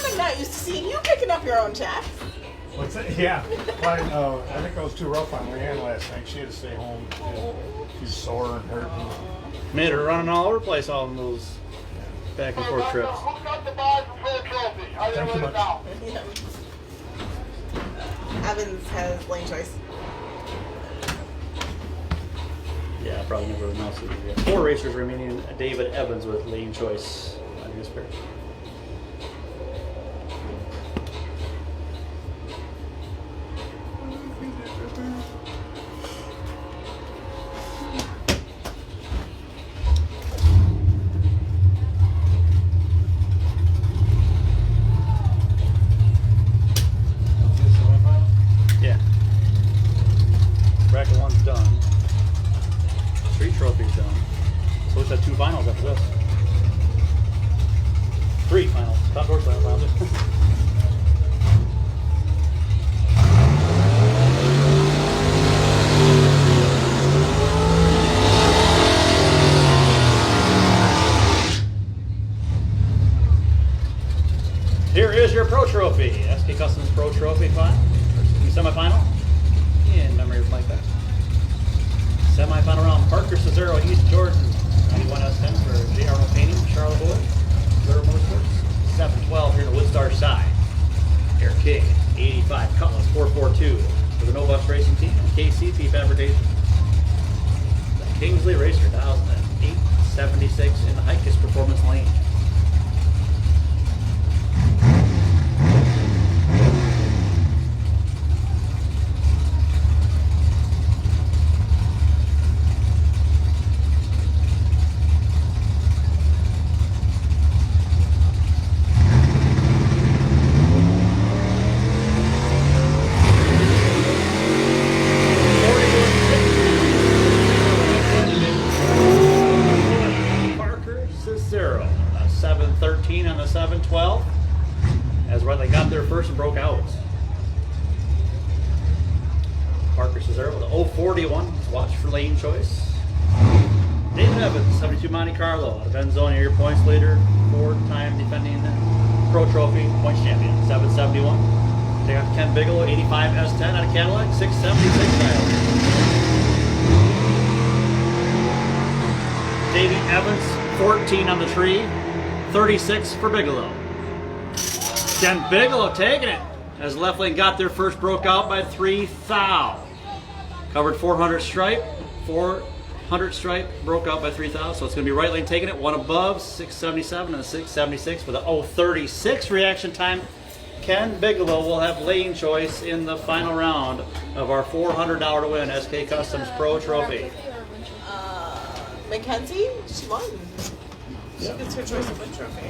I'm not used to seeing you picking up your own checks. What's that? Yeah. Well, I think I was too rough on Leanne last night. She had to stay home. She's sore and hurt. Made her running all over the place on those back and forth trips. Thank you much. Evans has lane choice. Yeah, probably never else. 4 racers remaining. David Evans with lane choice on his pair. Yeah. Bracket 1's done. Street trophy's done. So let's have 2 finals after this. 3 finals. Top horse finals. Here is your Pro Trophy. SK Customs Pro Trophy final. Semifinal. In memory of Mike Beck. Semifinal round, Parker Cesaro, East Jordan, 91 S10 for J. Arnold Painting, Charlotte Boyd, Zero Motorsports, 712 here to Woodstar side. Eric King, 85 Cutlass 442 for the Novus Racing Team, and KCP Fabrication. The Kingsley Racer, 1008-76 in the Hikis Performance Lane. Parker Cesaro, 713 on the 712. As well, they got there first and broke out. Parker Cesaro with a 041. Watch for lane choice. David Evans, 72 Monte Carlo, out of Enzone, your points leader, 4-time defending Pro Trophy points champion, 771. Take out Ken Bigelow, 85 S10 out of Cadillac, 676 dial. Davey Evans, 14 on the tree, 36 for Bigelow. Ken Bigelow taking it as left lane got there first, broke out by 3 thou. Covered 400 stripe, 400 stripe, broke out by 3 thou. So it's going to be right lane taking it, one above, 677 and a 676 with a 036 reaction time. Ken Bigelow will have lane choice in the final round of our $400 to win SK Customs Pro Trophy. Mackenzie, she won. She gets her choice of win trophy.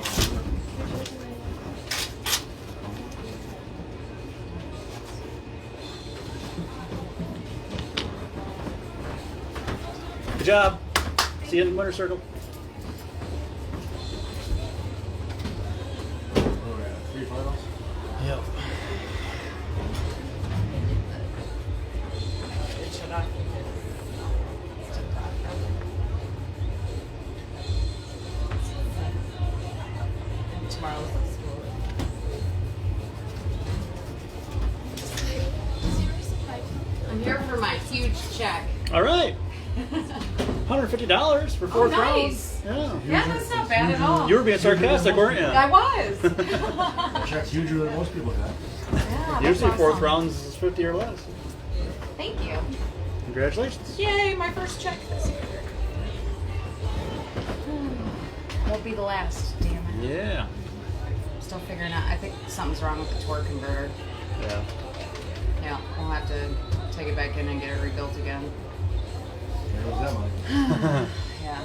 Good job. See you in the winner's circle. Three finals. Yep. It shut off. And tomorrow's the school. I'm here for my huge check. All right. $150 for fourth nice. round. Yeah. Yeah, that's not bad at all. You were being sarcastic, weren't you? I was. Check's huger than most people got. Yeah, that's Usually fourth awesome. rounds is 50 or less. Thank you. Congratulations. Yay, my first check this year. Won't be the last, damn it. Yeah. Still figuring out. I think something's wrong with the torque converter. Yeah. Yeah, we'll have to take it back in and get it rebuilt again. There was that money. Yeah.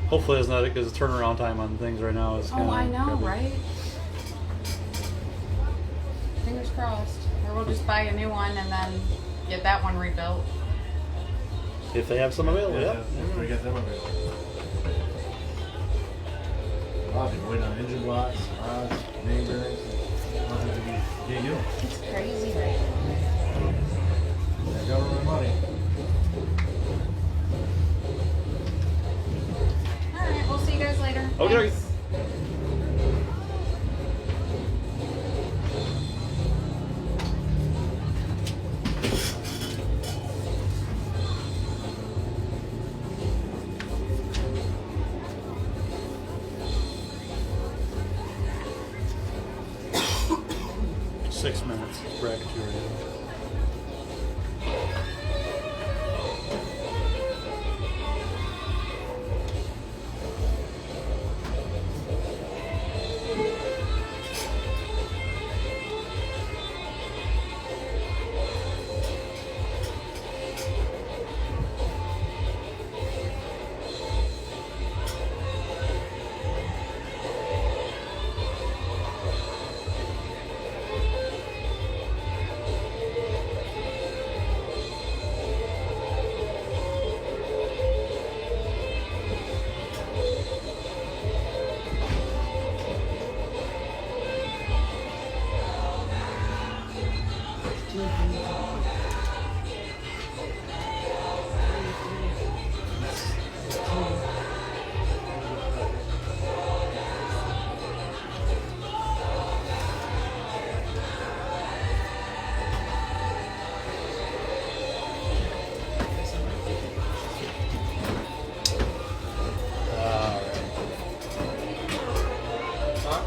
Hopefully it's not it because the turnaround time on things right now is kind Oh, of I know, right? Fingers crossed. Or we'll just buy a new one and then get that one rebuilt. If they have some available, Yeah, yep. if we get them available. A lot of people waiting on engine blocks, rods, name bearings, nothing to get you. It's crazy right now. That government money. Alright, we'll see you guys later. Okay. Thanks. 6 minutes. Bracket you already have.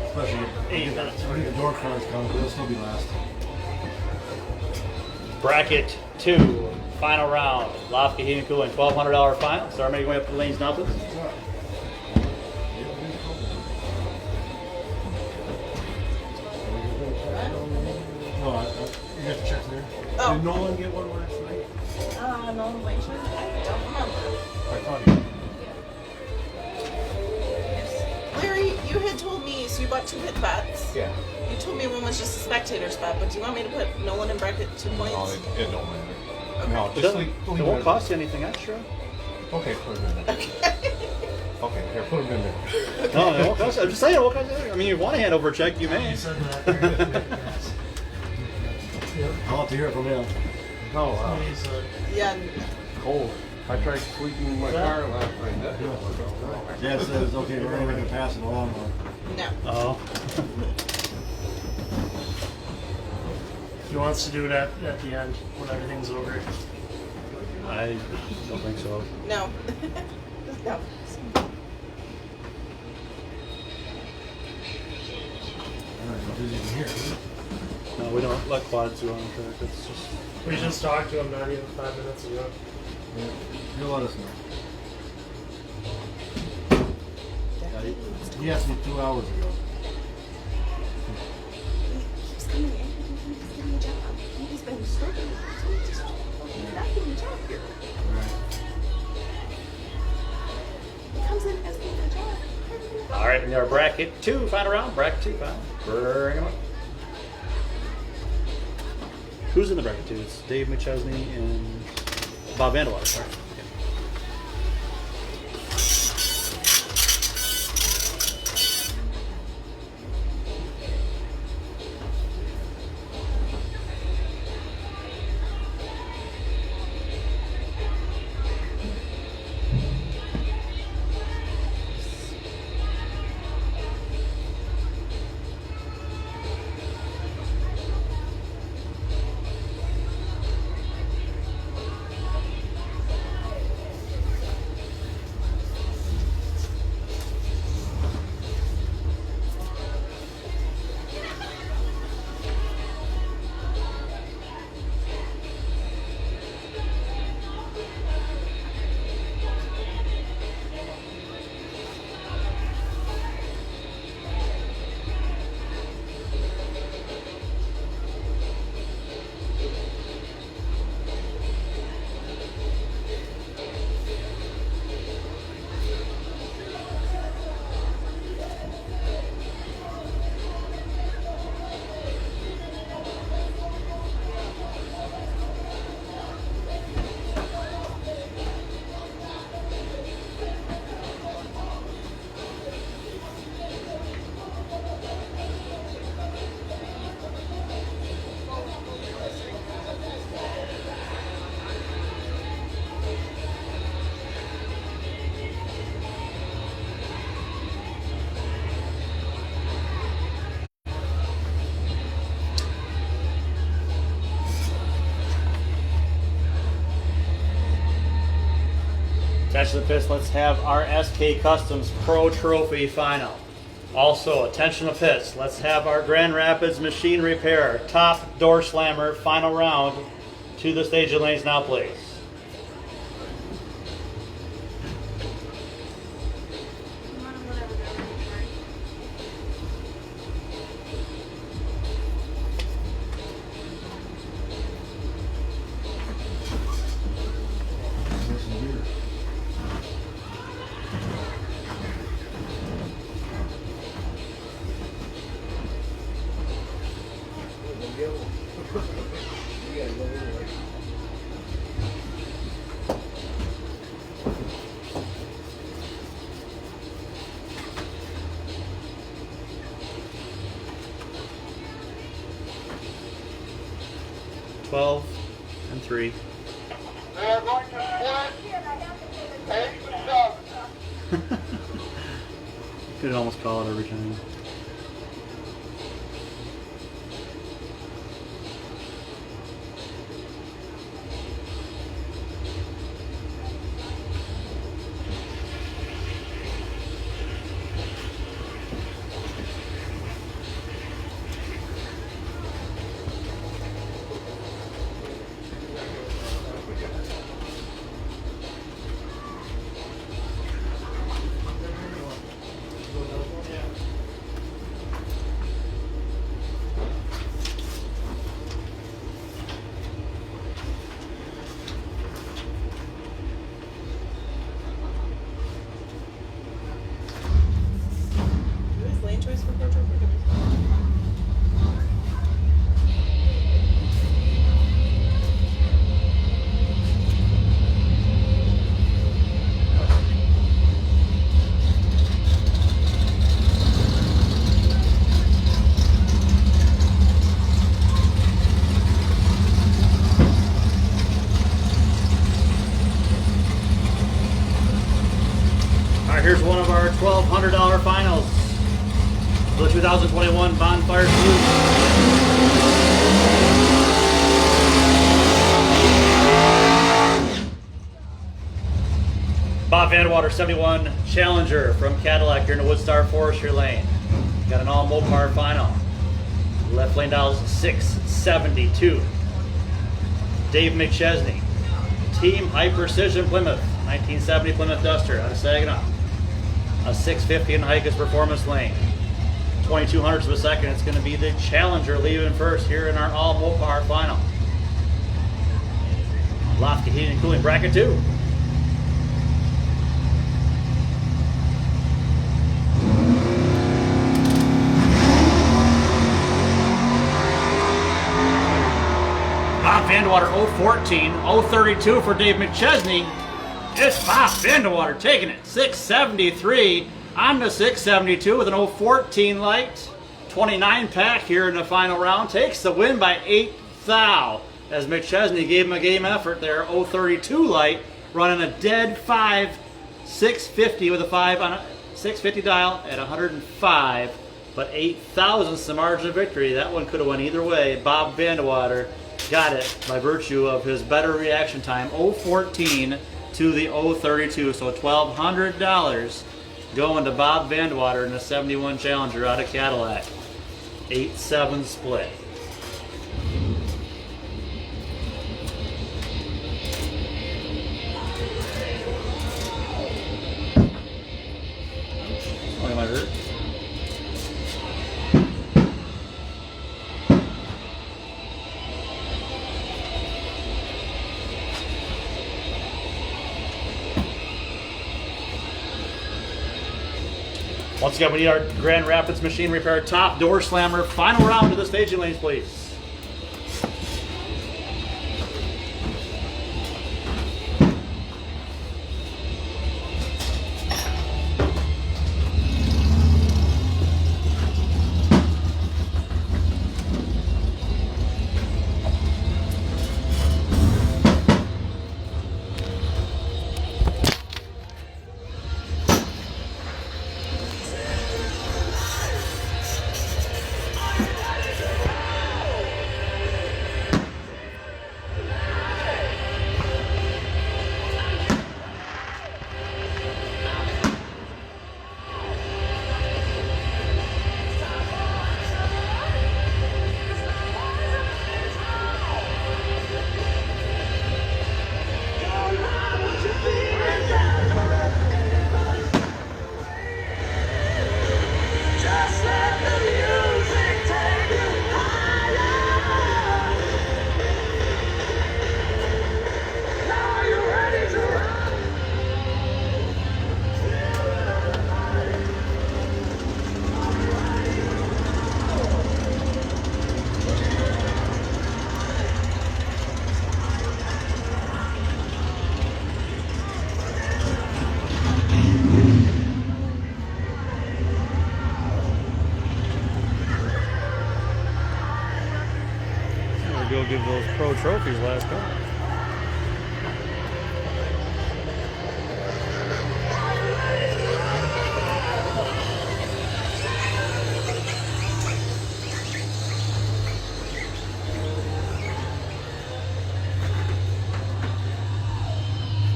Especially if 8 minutes. I think the door cards come, they'll still be last. Bracket 2, final round. Lafka Heating and Cooling, $1,200 final. So everybody going up to the lanes now, please. No, you got the checks there. Oh. Did Nolan get one last night? No relation? I don't remember. I thought he did. Larry, you had told me, so you bought 2 pit spots. Yeah. You told me one was just a spectator spot, but do you want me to put Nolan in bracket 2 points? No, it don't matter. No, It, just doesn't, leave it won't it. cost you anything extra. Okay, put it in there. Okay, here, put them in there. No, it won't cost you. I'm just saying, it won't cost you. I mean, if you want to hand over a check, you may. He said that. Yes. I'll have to hear it from him. Oh, wow. He's Yeah. Cold. I tried tweaking my car last night. That didn't work out. Dad says, okay, we're only gonna pass it along. No. Oh. He wants to do it at the end when everything's over. I don't think so. No. No. No, we don't let quads do on track. It's just. We just talked to him not even 5 minutes ago. Yeah, he'll let us know. Yeah, he asked me 2 hours ago. He's coming in. He's getting a job. He's been struggling. So he's just not getting a job here. He comes in as getting a job. All right, in our bracket 2, final round. Bracket 2, final. Bring him up. Who's in the bracket 2? It's Dave McChesney and Bob Vandewater. Sorry. Attached to the pits, let's have our SK Customs Pro Trophy final. Also, attention to pits, let's have our Grand Rapids Machine Repair Top Door Slammer final round. To the stage of lanes now, please. Twelve and 3. They're going to split 8-7. Could almost call it every time. for the 2021 Bonfire Salute. Bob Vandewater 71 Challenger from Cadillac here in the Woodstar Forestry Lane. Got an all Mopar final. Left lane dials 672. Dave McChesney. Team High Precision Plymouth. 1970 Plymouth Duster out of Saginaw. A 650 in Hikas Performance Lane. 2200ths of a second. It's going to be the Challenger leaving first here in our all Mopar final. Lofty Heating and Cooling Bracket 2. Bob Vandewater 014, 032 for Dave McChesney. It's Bob Vandewater taking it. 673 on the 672 with an 014 light. 29 pack here in the final round. Takes the win by 8 thou. As McChesney gave him a game effort there. 032 light running a dead 5 650 with a 5 on a 650 dial at 105. But 8 thousandths the margin of victory. That one could have went either way. Bob Vandewater got it by virtue of his better reaction time. 014 to the 032. So $1,200 going to Bob Vandewater in the 71 Challenger out of Cadillac. 8-7 split. Oh, am I hurt? Once again, we need our Grand Rapids Machine Repair top door slammer. Final round to the staging lanes, please. Go give those pro trophies last couple.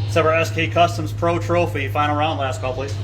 Let's have our SK Customs Pro Trophy. Final round, last call, please.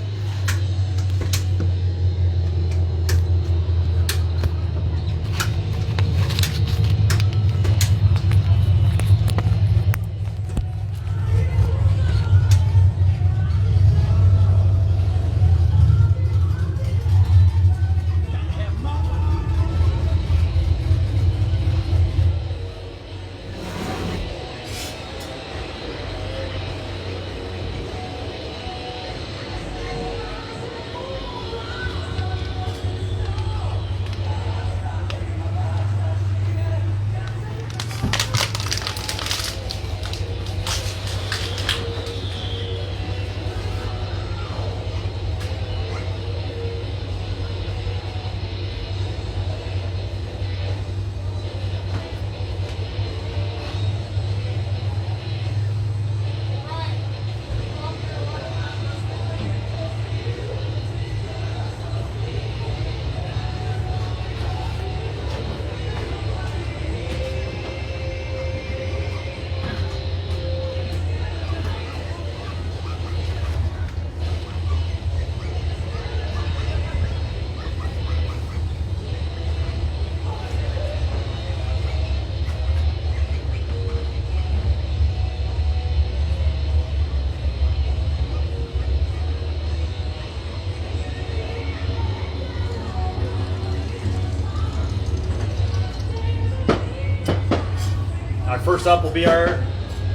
First up will be our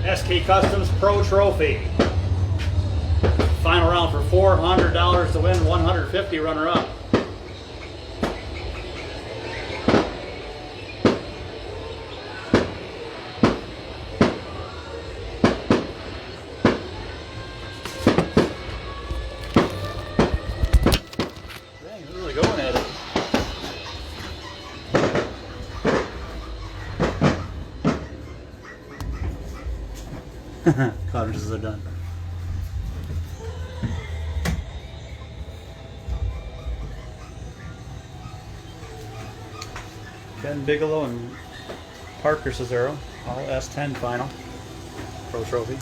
SK Customs Pro Trophy. Final round for $400 to win, $150 runner-up. Dang, they're really going at it. Cartridges are done. Ken Bigelow and Parker Cesaro, all S10 final Pro Trophy.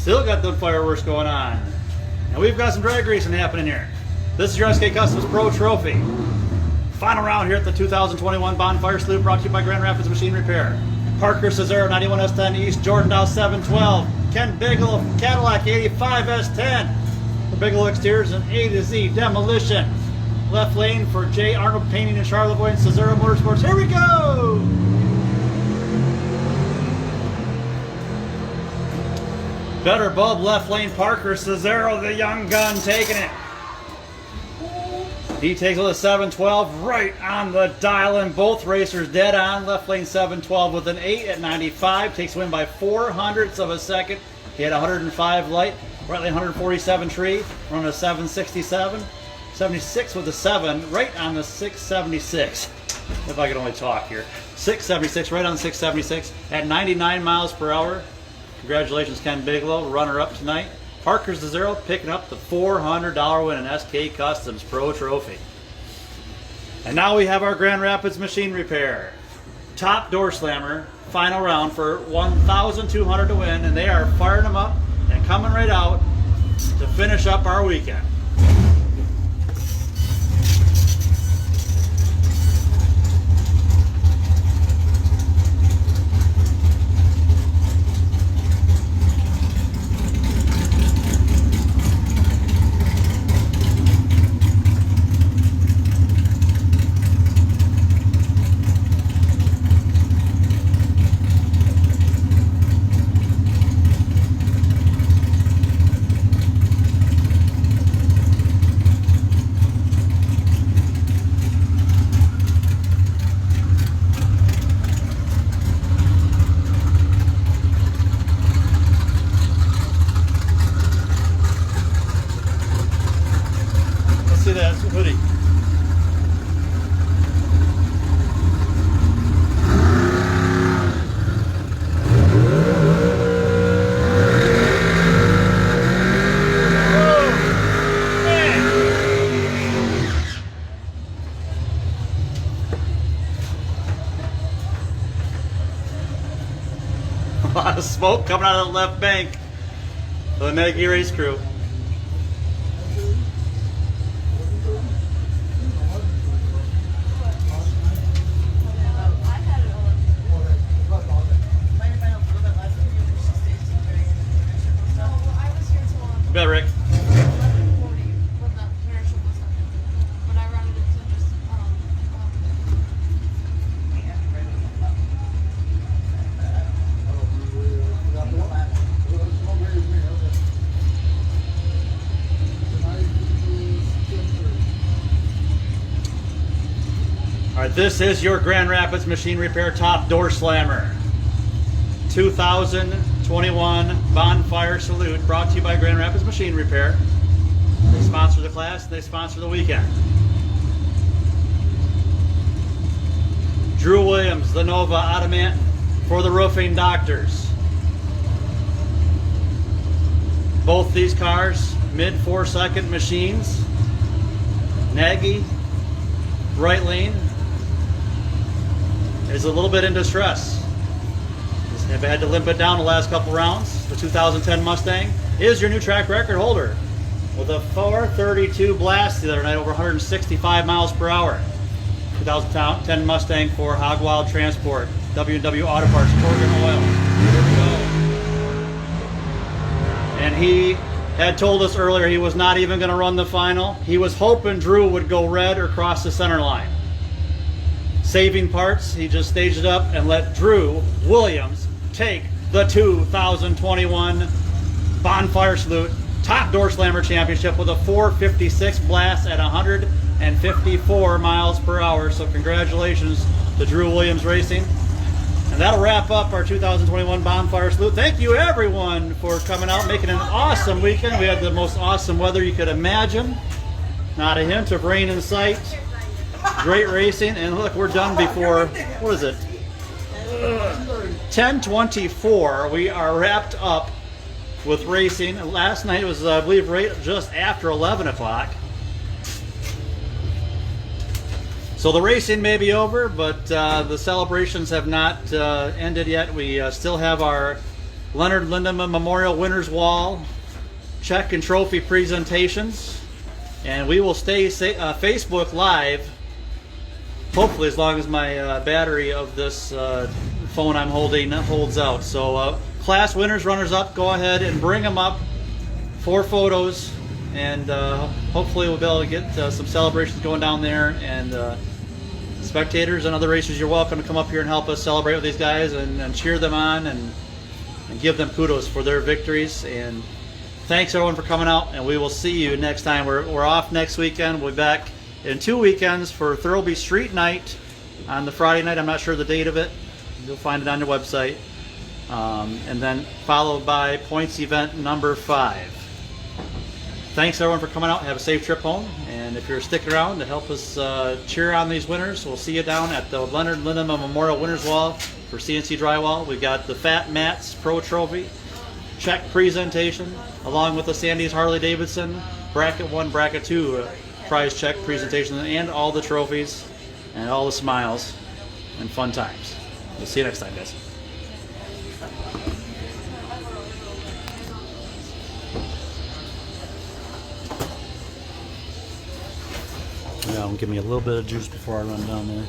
Still got the fireworks going on. And we've got some drag racing happening here. This is your SK Customs Pro Trophy. Final round here at the 2021 Bonfire Salute, brought to you by Grand Rapids Machine Repair. Parker Cesaro 91S10 East, Jordan Dow 712. Ken Bigelow Cadillac 85 S10. For Bigelow Exteriors and A to Z Demolition. Left lane for J. Arnold Painting and Charlevoix and Cesaro Motorsports. Here we go! Better bulb left lane, Parker Cesaro, the young gun, taking it. He takes with a 712 right on the dial, and both racers dead on. Left lane 712 with an 8 at 95. Takes win by 0.04 of a second. He had 105 light. Right lane 147 tree. Running a 767. 76 with a 7 right on the 676. If I could only talk here. 676 right on 676 at 99 miles per hour. Congratulations, Ken Bigelow, runner-up tonight. Parker Cesaro picking up the $400 win in SK Customs Pro Trophy. And now we have our Grand Rapids Machine Repair. Top door slammer, final round for $1,200 to win, and they are firing them up and coming right out to finish up our weekend. That's a hoodie. A lot of smoke coming out of the left bank. The Nagy race crew. Bet, Rick. This is your Grand Rapids Machine Repair Top Door Slammer 2021 Bonfire Salute, brought to you by Grand Rapids Machine Repair. They sponsor the class, they sponsor the weekend. Drew Williams, the Nova out of Manton for the Roofing Doctors. Both these cars, mid 4-second machines. Nagy, right lane, is a little bit in distress. Have had to limp it down the last couple rounds. The 2010 Mustang is your new track record holder with a 432 blast the other night, over 165 miles per hour. 2010 Mustang for Hog Wild Transport, W&W Auto Parts, Corrigan Oil. Here we go. And he had told us earlier he was not even going to run the final. He was hoping Drew would go red or cross the center line. Saving parts, he just staged it up and let Drew Williams take the 2021 Bonfire Salute Top Door Slammer Championship with a 456 blast at 154 miles per hour. So congratulations to Drew Williams Racing. And that'll wrap up our 2021 Bonfire Salute. Thank you everyone for coming out, making an awesome weekend. We had the most awesome weather you could imagine. Not a hint of rain in sight. Great racing, and look, we're done before, what is it? 10:24. We are wrapped up with racing. Last night was, I believe, right just after 11 o'clock. So the racing may be over, but the celebrations have not ended yet. We still have our Leonard Lindemann Memorial Winners Wall check and trophy presentations, and we will stay Facebook Live, hopefully as long as my battery of this phone I'm holding holds out. So class winners, runners up, go ahead and bring them up for photos, and hopefully we'll be able to get some celebrations going down there. And spectators and other racers, you're welcome to come up here and help us celebrate with these guys and cheer them on and give them kudos for their victories. And thanks everyone for coming out, and we will see you next time. We're off next weekend. We'll be back in 2 weekends for Thurlby Street Night on the Friday night. I'm not sure the date of it. You'll find it on your website. And then followed by Points Event number 5. Thanks everyone for coming out. Have a safe trip home. And if you're sticking around to help us cheer on these winners, we'll see you down at the Leonard Lindemann Memorial Winners Wall for CNC Drywall. We've got the Fat Mats Pro Trophy check presentation, along with the Sandy's Harley Davidson Bracket 1, Bracket 2 prize check presentation, and all the trophies and all the smiles and fun times. We'll see you next time, guys. Yeah, give me a little bit of juice before I run down there.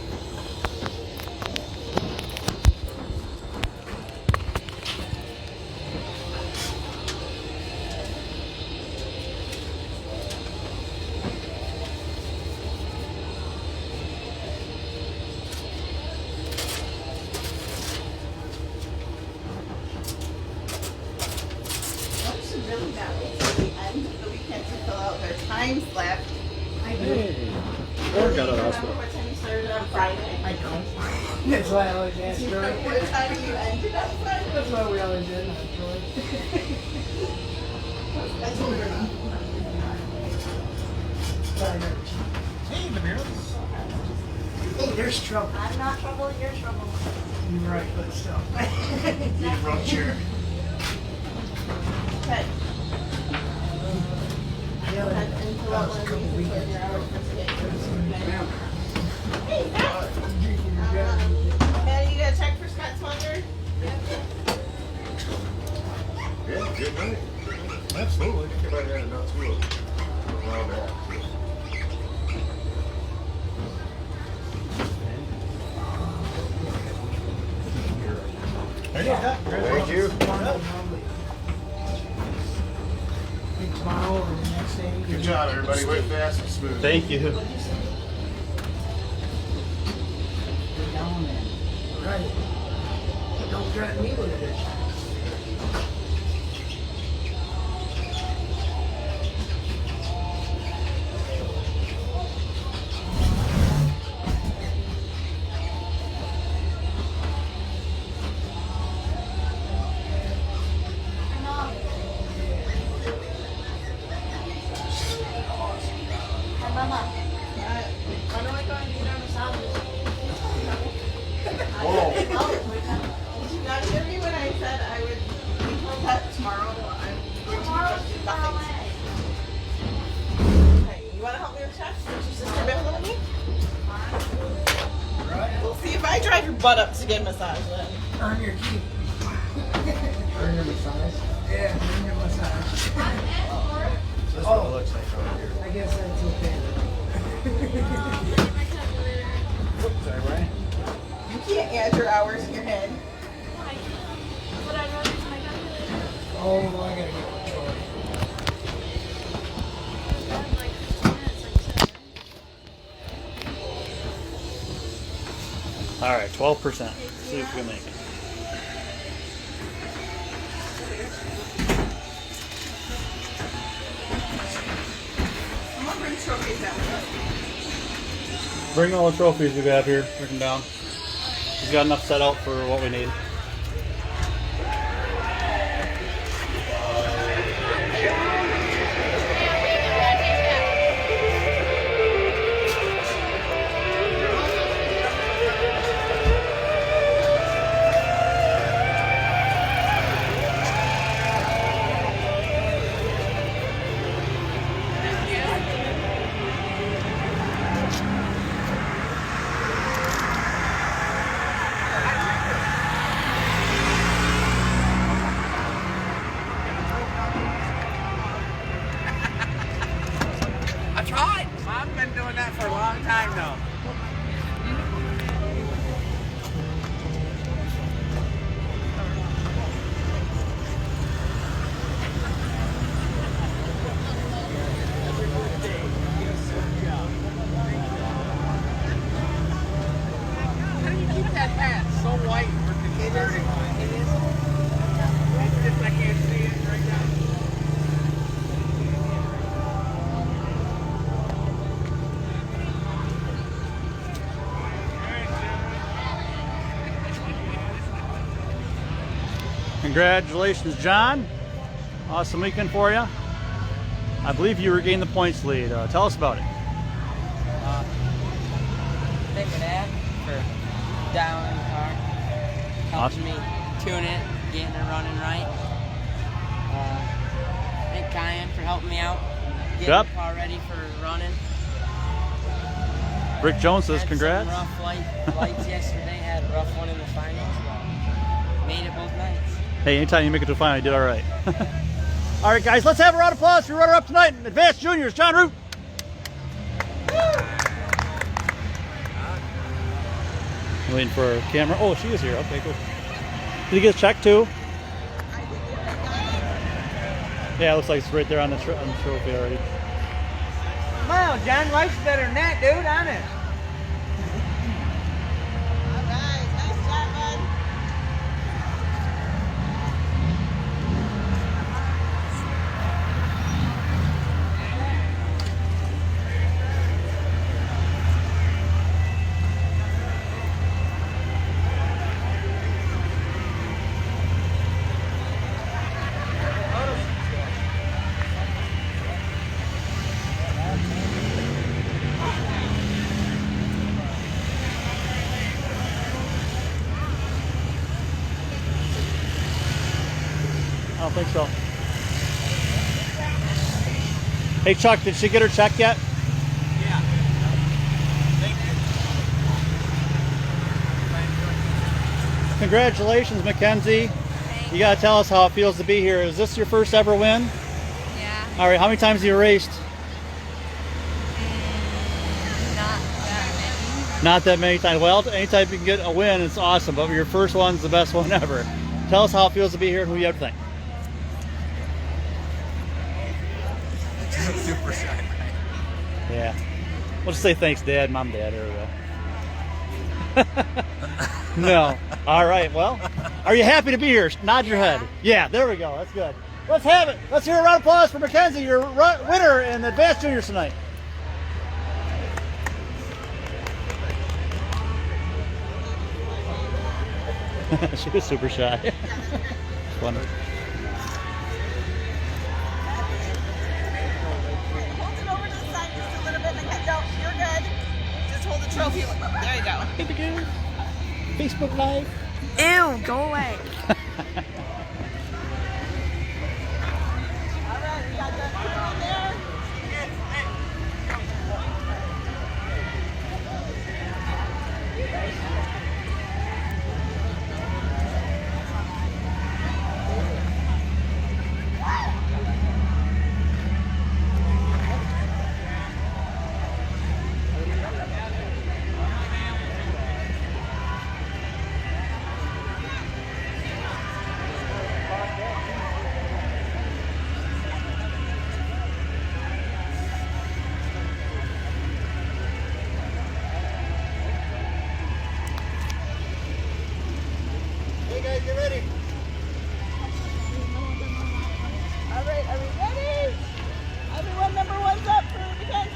Really got to the end of the weekend to fill out their times left. I do. Or got out of hospital. What time you started on Friday? I don't. That's why I always ask Do you her. know what time you ended on Friday? That's why we always did, actually. I told her not. Hey, Demir. Hey, there's trouble. I'm not trouble, you're trouble. You're right, but still. Need a road chair. Okay. Yeah, Go ahead and fill out one of these and put your hours for today. Hey, Matt. Matt, you got a check for Scott Swanger? Yeah, good night. Absolutely. I think I might have had enough too. Around that. Thank you. Tomorrow or the next day. Good job, everybody. Went fast and smooth. Thank you. Right. Don't threaten me with it. See if I drive your butt up to get a massage then. Earn your keep. Earn your massage. Yeah, earn your massage. This is what it looks like over here. I guess that's okay. Sorry, Brian. You can't add your hours in your head. Oh, I gotta get my choice. All right, 12%. See if we can make it. Someone bring trophies out. Bring all the trophies we got here. Bring them down. We've got enough set out for what we need. I tried. I've been doing that for a long time now. How do you keep that hat so white for converting? It is. Just I can't see it right now. Congratulations, John. Awesome weekend for you. I believe you regained the points lead. Tell us about it. Thank you, Dad, for dialing the car. Helping me tune it, getting it running right. Thank Cayenne for helping me out, getting the car ready for running. Rick Jones says Had congrats. some rough lights yesterday, had a rough one in the finals, but made it both nights. Hey, anytime you make it to the final, you did all right. All right, guys, let's have a round of applause for your runner-up tonight in Advanced Juniors, John Root. Waiting for a camera. Oh, she is here. Okay, cool. Did you get a check too? Yeah, it looks like it's right there on the trophy already. Wow, John, life's better than that, dude, honest. I don't think so. Hey, Chuck, did she get her check yet? Yeah. Thank you. Congratulations, Mackenzie. You got to tell us how it feels to be here. Is this your first ever win? Yeah. All right, how many times have you raced? Not that many. Not that many times. Well, anytime you can get a win, it's awesome, but your first one's the best one ever. Tell us how it feels to be here and who you have to thank. Super shy, right? Yeah. We'll just say thanks, Dad, Mom, Dad. There we go. No. All right, well, are you happy to be here? Nod your head. Yeah, there we go. That's good. Let's have it. Let's hear a round of applause for Mackenzie, your winner in the Advanced Juniors tonight. She was super shy. Fun. Hold it over to the side just a little bit. No, you're good. Just hold the trophy. There you go. Facebook Live. Ew, go away. All right, we got that crew in there.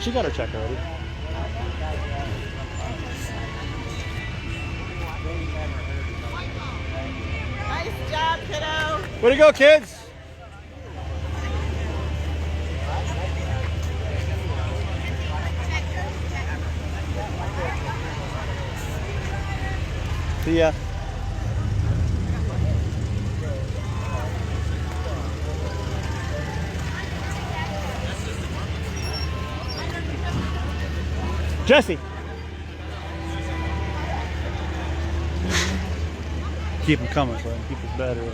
She got her check already. Nice job, kiddo. Way to go, kids! See ya. Jesse. Keep them coming, so I can keep his battery.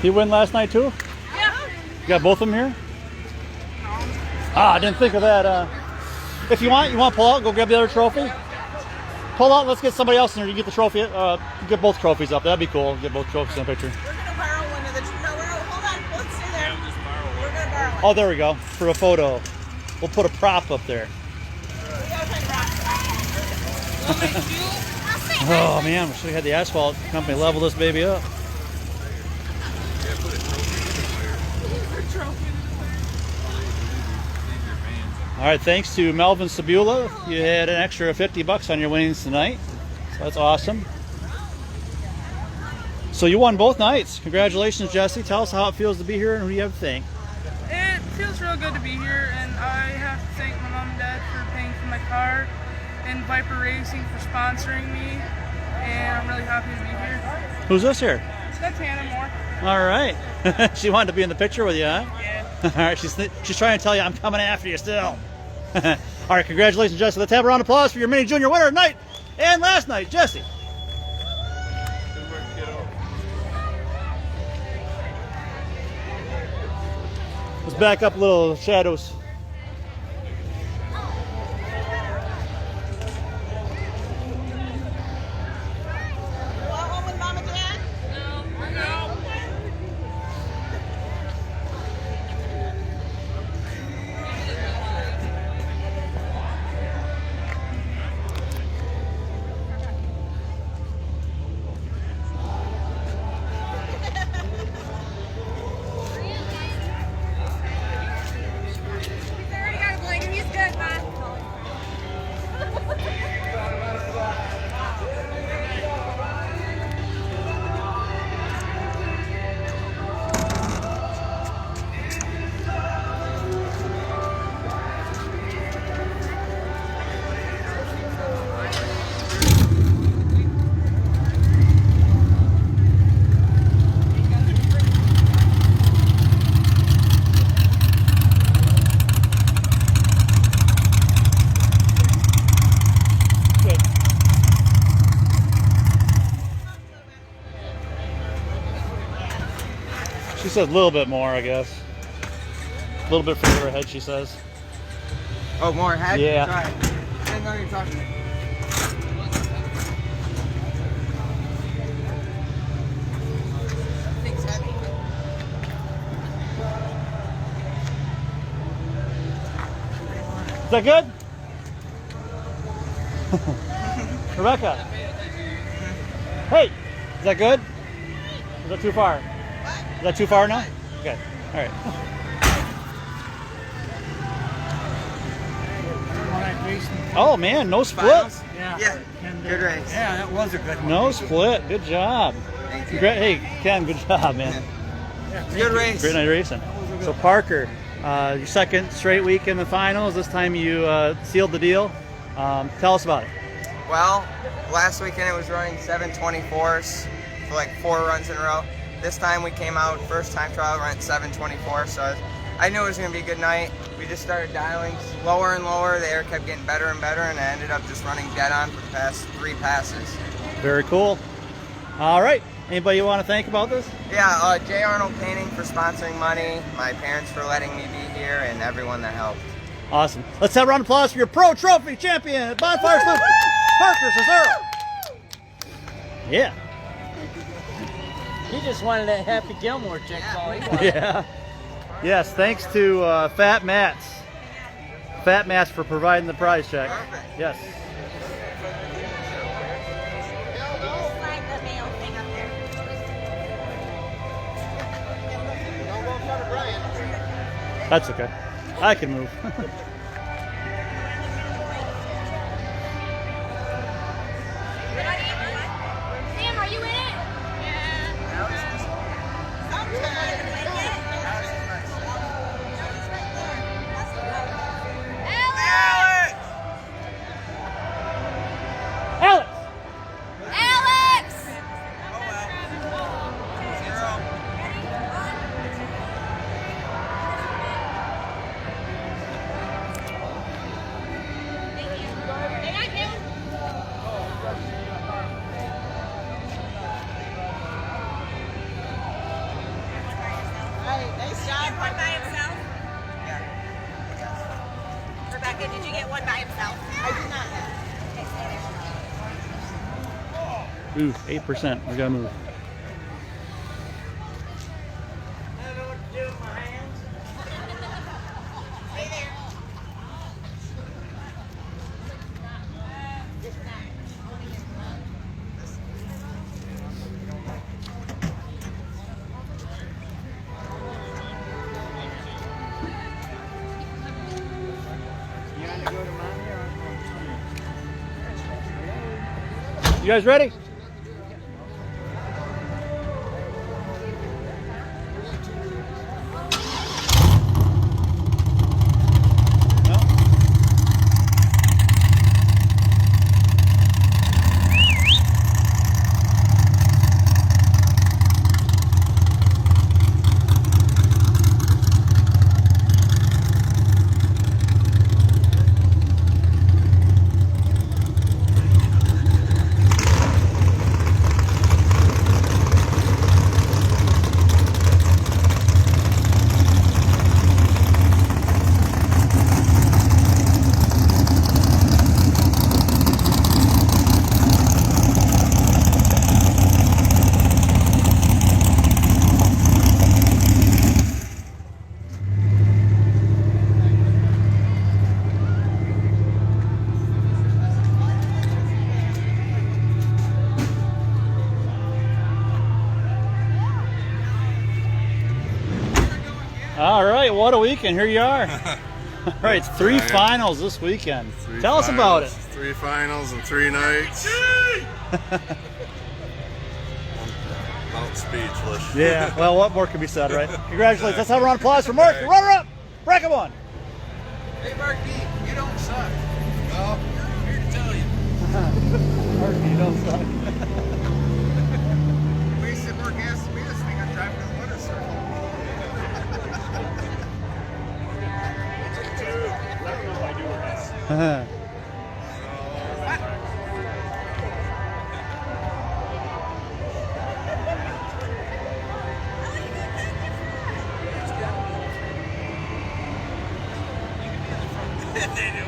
He win last night too? Yeah. You got both of them here? Ah, I didn't think of that. If you want to pull out, go grab the other trophy. Pull out, let's get somebody else in there. You get the trophy, get both trophies up. That'd be cool. Get both trophies in a picture. We're gonna borrow one of the. No, hold on. Let's stay there. We're gonna borrow one. Oh, there we go. For a photo. We'll put a prop up there. We gotta find rocks. Oh man, we should have had the asphalt company level this baby up. All right, thanks to Melvin Sabula. You had an extra $50 on your winnings tonight. So that's awesome. So you won both nights. Congratulations, Jesse. Tell us how it feels to be here and who do you have to thank. It feels real good to be here, and I have to thank my mom and dad for paying for my car and Viper Racing for sponsoring me, and I'm really happy to be here. Who's this here? That's Hannah Moore. All right. She wanted to be in the picture with you, huh? Yeah. All right, she's trying to tell you I'm coming after you still. All right, congratulations, Jesse. Let's have a round of applause for your mini junior winner tonight and last night, Jesse. Good work, kiddo. Let's back up a little, shadows. Want one with mom and dad? No. She says a little bit more, I guess. A little bit further ahead, she says. Oh, more ahead? Yeah. Sorry. I didn't know you were talking to me. Things heavy. Is that good? Rebecca. Hey, is that good? Is that too far? Is that too far now? Okay. All right. Oh man, no split. Finals? Yeah. Good race. Yeah, that was a good one. No split. Good job. Thank you. Hey, Ken, good job, man. Good race. Great night racing. So Parker, your second straight week in the finals. This time you sealed the deal. Tell us about it. Well, last weekend it was running 724s for like 4 runs in a row. This time we came out, first time trial, ran 724, so I was I knew it was going to be a good night. We just started dialing lower and lower. The air kept getting better and better, and I ended up just running dead on for the past 3 passes. Very cool. All right. Anybody you want to thank about this? Yeah, J. Arnold Painting for sponsoring money, my parents for letting me be here, and everyone that helped. Awesome. Let's have a round of applause for your Pro Trophy champion at Bonfire Sloop, Parker Cesaro. Yeah. He just wanted that Happy Gilmore chick. All he wanted. Yeah. Yes, thanks to Fat Mats. Fat Mats for providing the prize check. Perfect. Yes. Slide the mail thing up there. Don't go in front of Brian. That's okay. I can move. Sam, are you in it? Alex! Alex! Nice job. One by himself? Rebecca, did you get one by himself? I did not have. Ooh, 8%. We gotta move. I don't know what to do with my hands. Stay there. You want to go to mommy or You guys ready? All right, what a weekend. Here you are. All right, it's 3 finals this weekend. Tell us about it. 3 finals and 3 nights. About speechless. Yeah, well, what more can be said, right? Congratulations. Let's have a round of applause for Mark, the runner-up. Bracket 1. Hey, Marky, you don't suck. No, I'm here to tell you. Mark, you don't suck. Wasted more gas than me this thing. I'm driving in the winter circle. They do.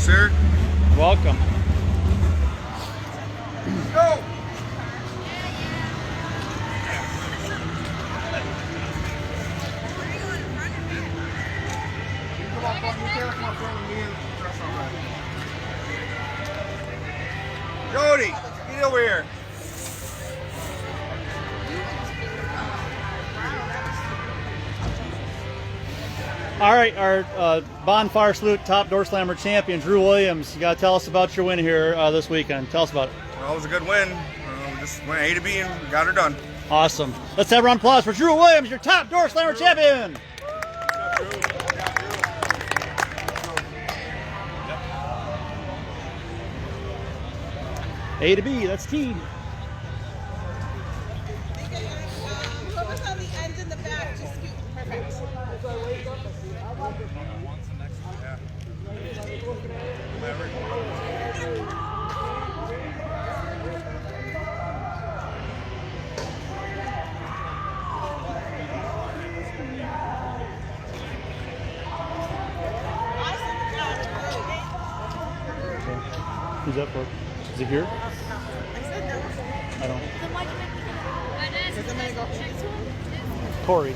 sir. Welcome. Let's go. Come on, come on, me and dress all right. Jody, get over here. All right, our bonfire salute top door slammer champion, Drew Williams. You got to tell us about your win here this weekend. Tell us about it. Well, it was a good win. We just went A to B and got her done. Awesome. Let's have a round of applause for Drew Williams, your top door slammer champion. A to B, that's T. Whoever's on the end in the back, just scoot. Perfect. Who's that for? Is it here? I said no. I don't. Then why did I pick it up? Because I'm going to go next to him. Corey.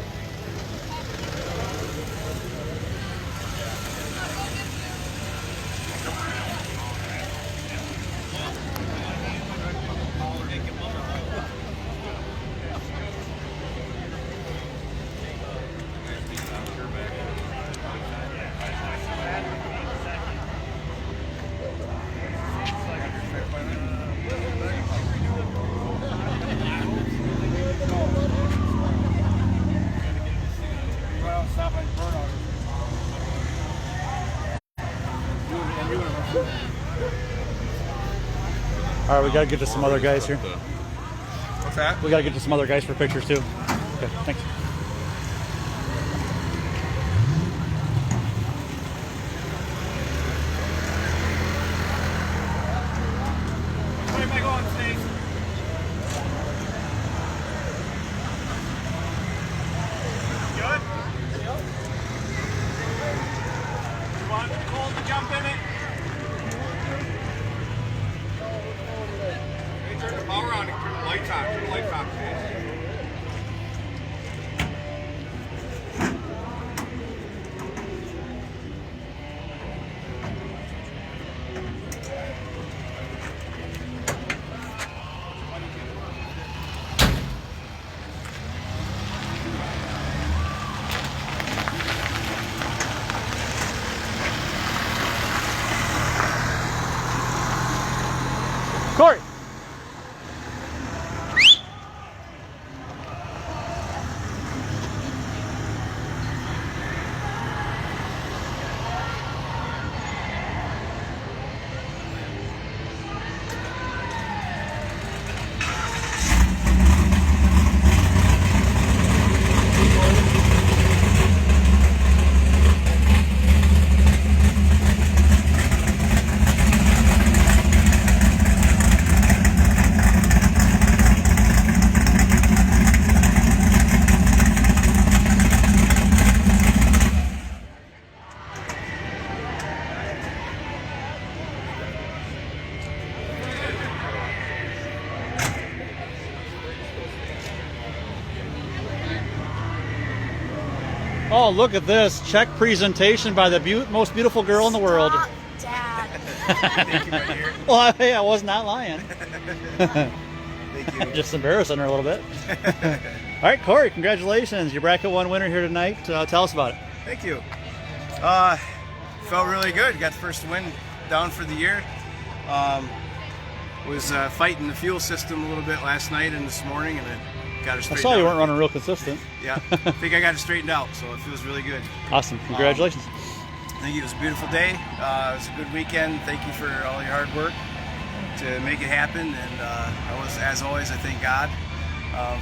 All right, we got to get to some other guys here. What's that? We got to get to some other guys for pictures too. Okay, thanks. Where am I going, Steve? Good? You want Cole to jump in it? Hey, turn the power on and turn the lights on. Turn the lights on, please. Corey. Oh, look at this. Check presentation by the most beautiful girl in the world. Stop, Dad. Thank you, my dear. Well, hey, I was not lying. Thank you. Just embarrassing her a little bit. All right, Corey, congratulations. Your bracket 1 winner here tonight. Tell us about it. Thank you. Felt really good. Got the first win down for the year. Was fighting the fuel system a little bit last night and this morning, and it got it I straightened saw you out. weren't running real consistent. Yeah, I think I got it straightened out, so it feels really good. Awesome. Congratulations. I think it was a beautiful day. It was a good weekend. Thank you for all your hard work to make it happen. And as always, I thank God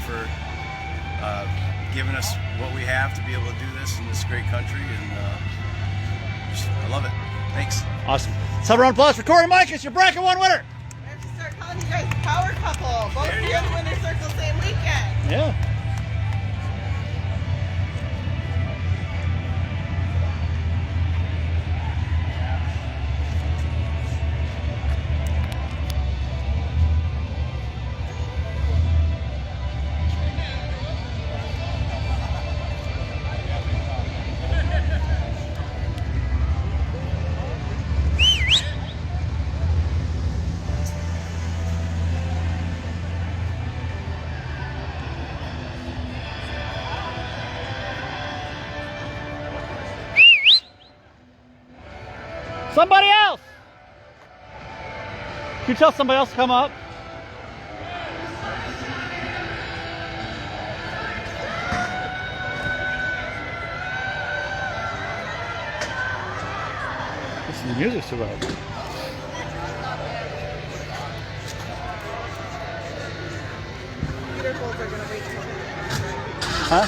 for giving us what we have to be able to do this in this great country. And I love it. Thanks. Awesome. Let's have a round of applause for Corey Micus, your bracket 1 winner. We have to start calling you guys power couple. Both of you in the winner's circle same weekend. Yeah. Somebody else! Can you tell somebody else to come up? The music's too loud. Huh?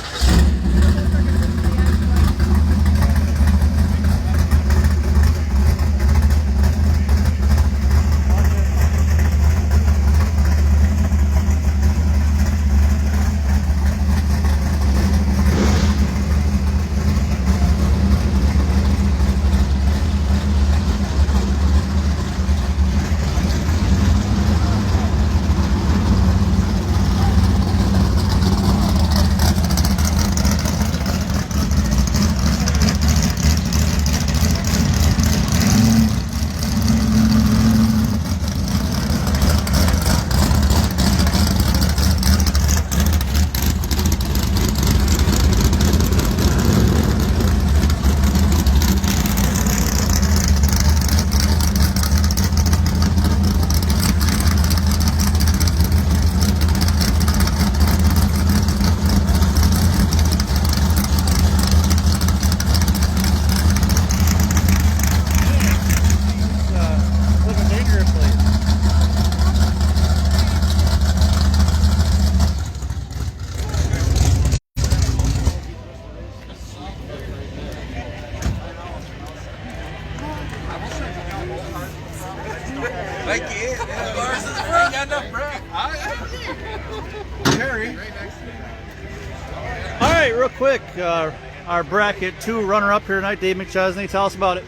All right, real quick, our bracket 2 runner-up here tonight, Dave McChesney. Tell us about it.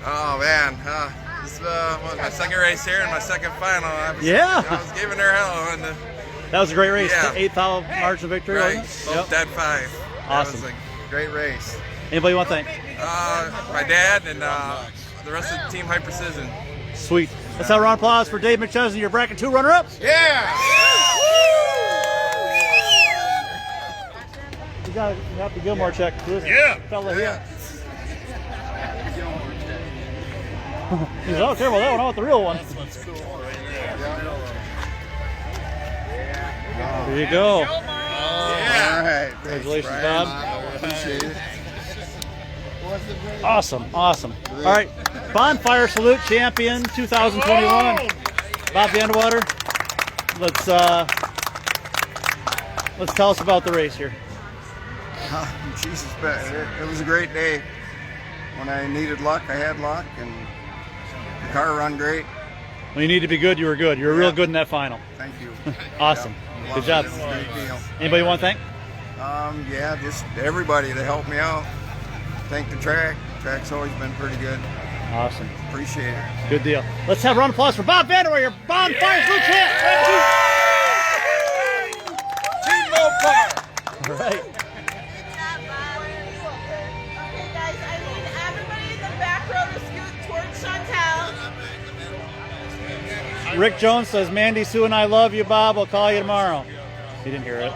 Oh man, this is my second race here and my second final. I was giving her hell. That was a great race. Yeah. 8th margin victory. Right, Wasn't it? both dead 5. Awesome. That was a great race. Anybody you want to thank? My dad and the rest of the team Hyper Precision. Sweet. Let's have a round of applause for Dave McChesney, your bracket 2 runner-ups. Yeah! You have to Gilmore check this fella here. He's oh, careful that one. I want the real one. There you go. All right. Congratulations, Thanks, Bob. Appreciate it. Awesome, awesome. All right, Bonfire Salute Champion 2021. Bob Vandewater. Let's tell us about the race here. Jesus, it was a great day. When I needed luck, I had luck, and the car run great. When you need to be good, you were good. You were real good in that final. Thank you. Awesome. Yeah, Good job. it was a great deal. Anybody you want to thank? Yeah, just everybody that helped me out. Thank the track. Track's always been pretty good. Awesome. Appreciate it. Good deal. Let's have a round of applause for Bob Vanderweer, your Bonfire Salute Champ. Team Mopar. All right. Okay, guys, I need everybody in the back row to scoot towards Chantel. Rick Jones says, Mandy, Sue, and I love you, Bob. I'll call you tomorrow. He didn't hear it.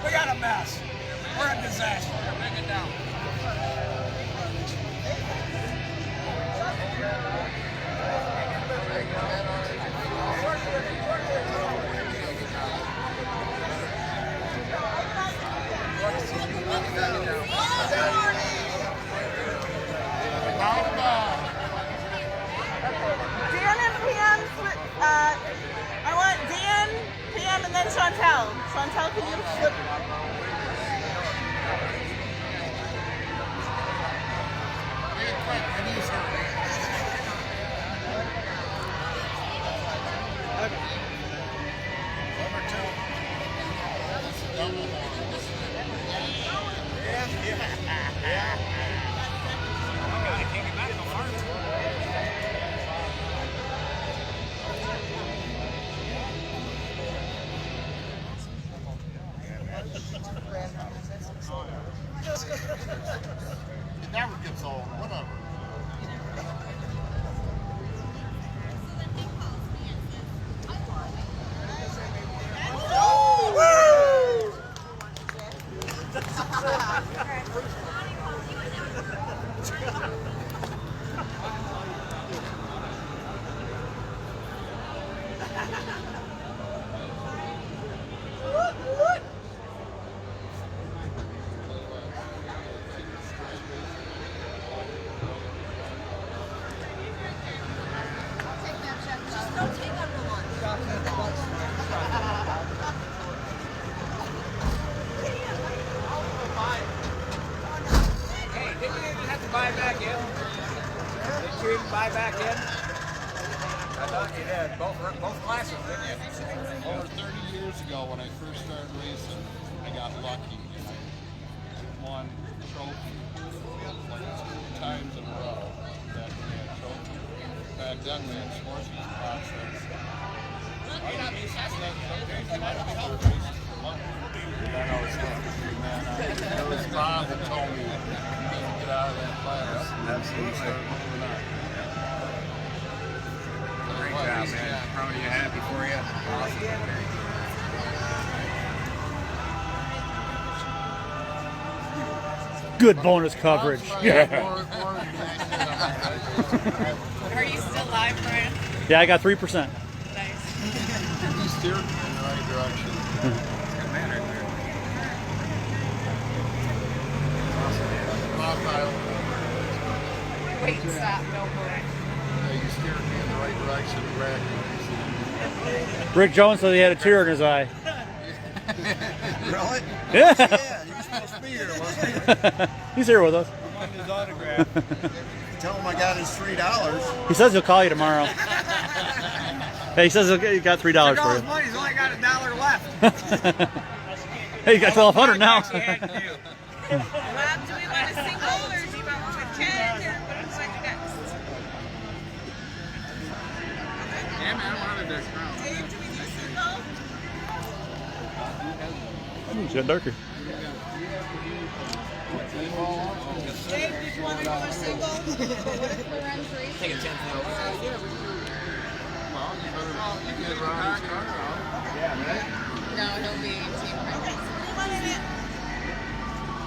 We got a mess. We're a disaster. Bring it down. Dan and Pam, I want Dan, Pam, and then Chantel. Chantel, can you flip? It never gets old, whatever. back in? I thought you did. Both classes, didn't you? Over 30 years ago, when I first started racing, I got lucky and I won a trophy like 2 times in a row that we had trophy. Back then, we had sportsman's process. I got these occasionally went up for races for luck. And then I was hooked. And then it was Bob that told me you need to get out of that class. Absolutely. Moving on. Great job, man. Proud of you, happy for you. Awesome. Good bonus coverage. Yeah. Are you still live, Brian? Yeah, I got 3%. Nice. He steered me in the right direction. It's good man right there. Wait, stop. No, You steered me in the right direction. Rick Jones said he had a tear in his eye. Really? Yeah. Yeah, he was supposed to be here, wasn't he? He's here with us. I wanted his autograph. Tell him I got his $3. He says he'll call you tomorrow. Hey, he says he got $3 for you. He's only got $1 left. Hey, you got 1,200 now. Rob, do we want a single or do you want a 10 or what do you want next? Yeah, man, I wanted this crown. Dave, do we do single? It's getting darker. Dave, did you want to do a single? Take a 10th note. Well, you get Ronnie's car out. Yeah, right? No, he'll be 18.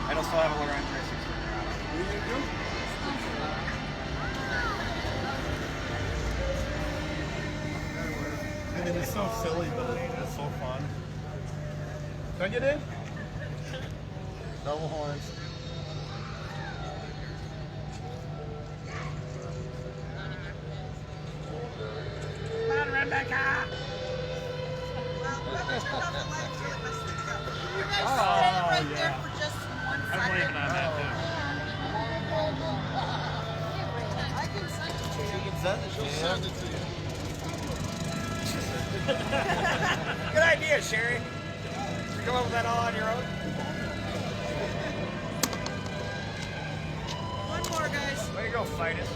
I don't still have a Lorraine 360. I mean, it's so silly, but it's so fun. Can you, Dave? Double horns. Come on, Rebecca. Right there for just 1 second. I'm waiting on that, too. I can send it to you. You can send it to you. Send it to you. Good idea, Sherry. You come up with that all on your own? One more, guys. Way to go, fight it.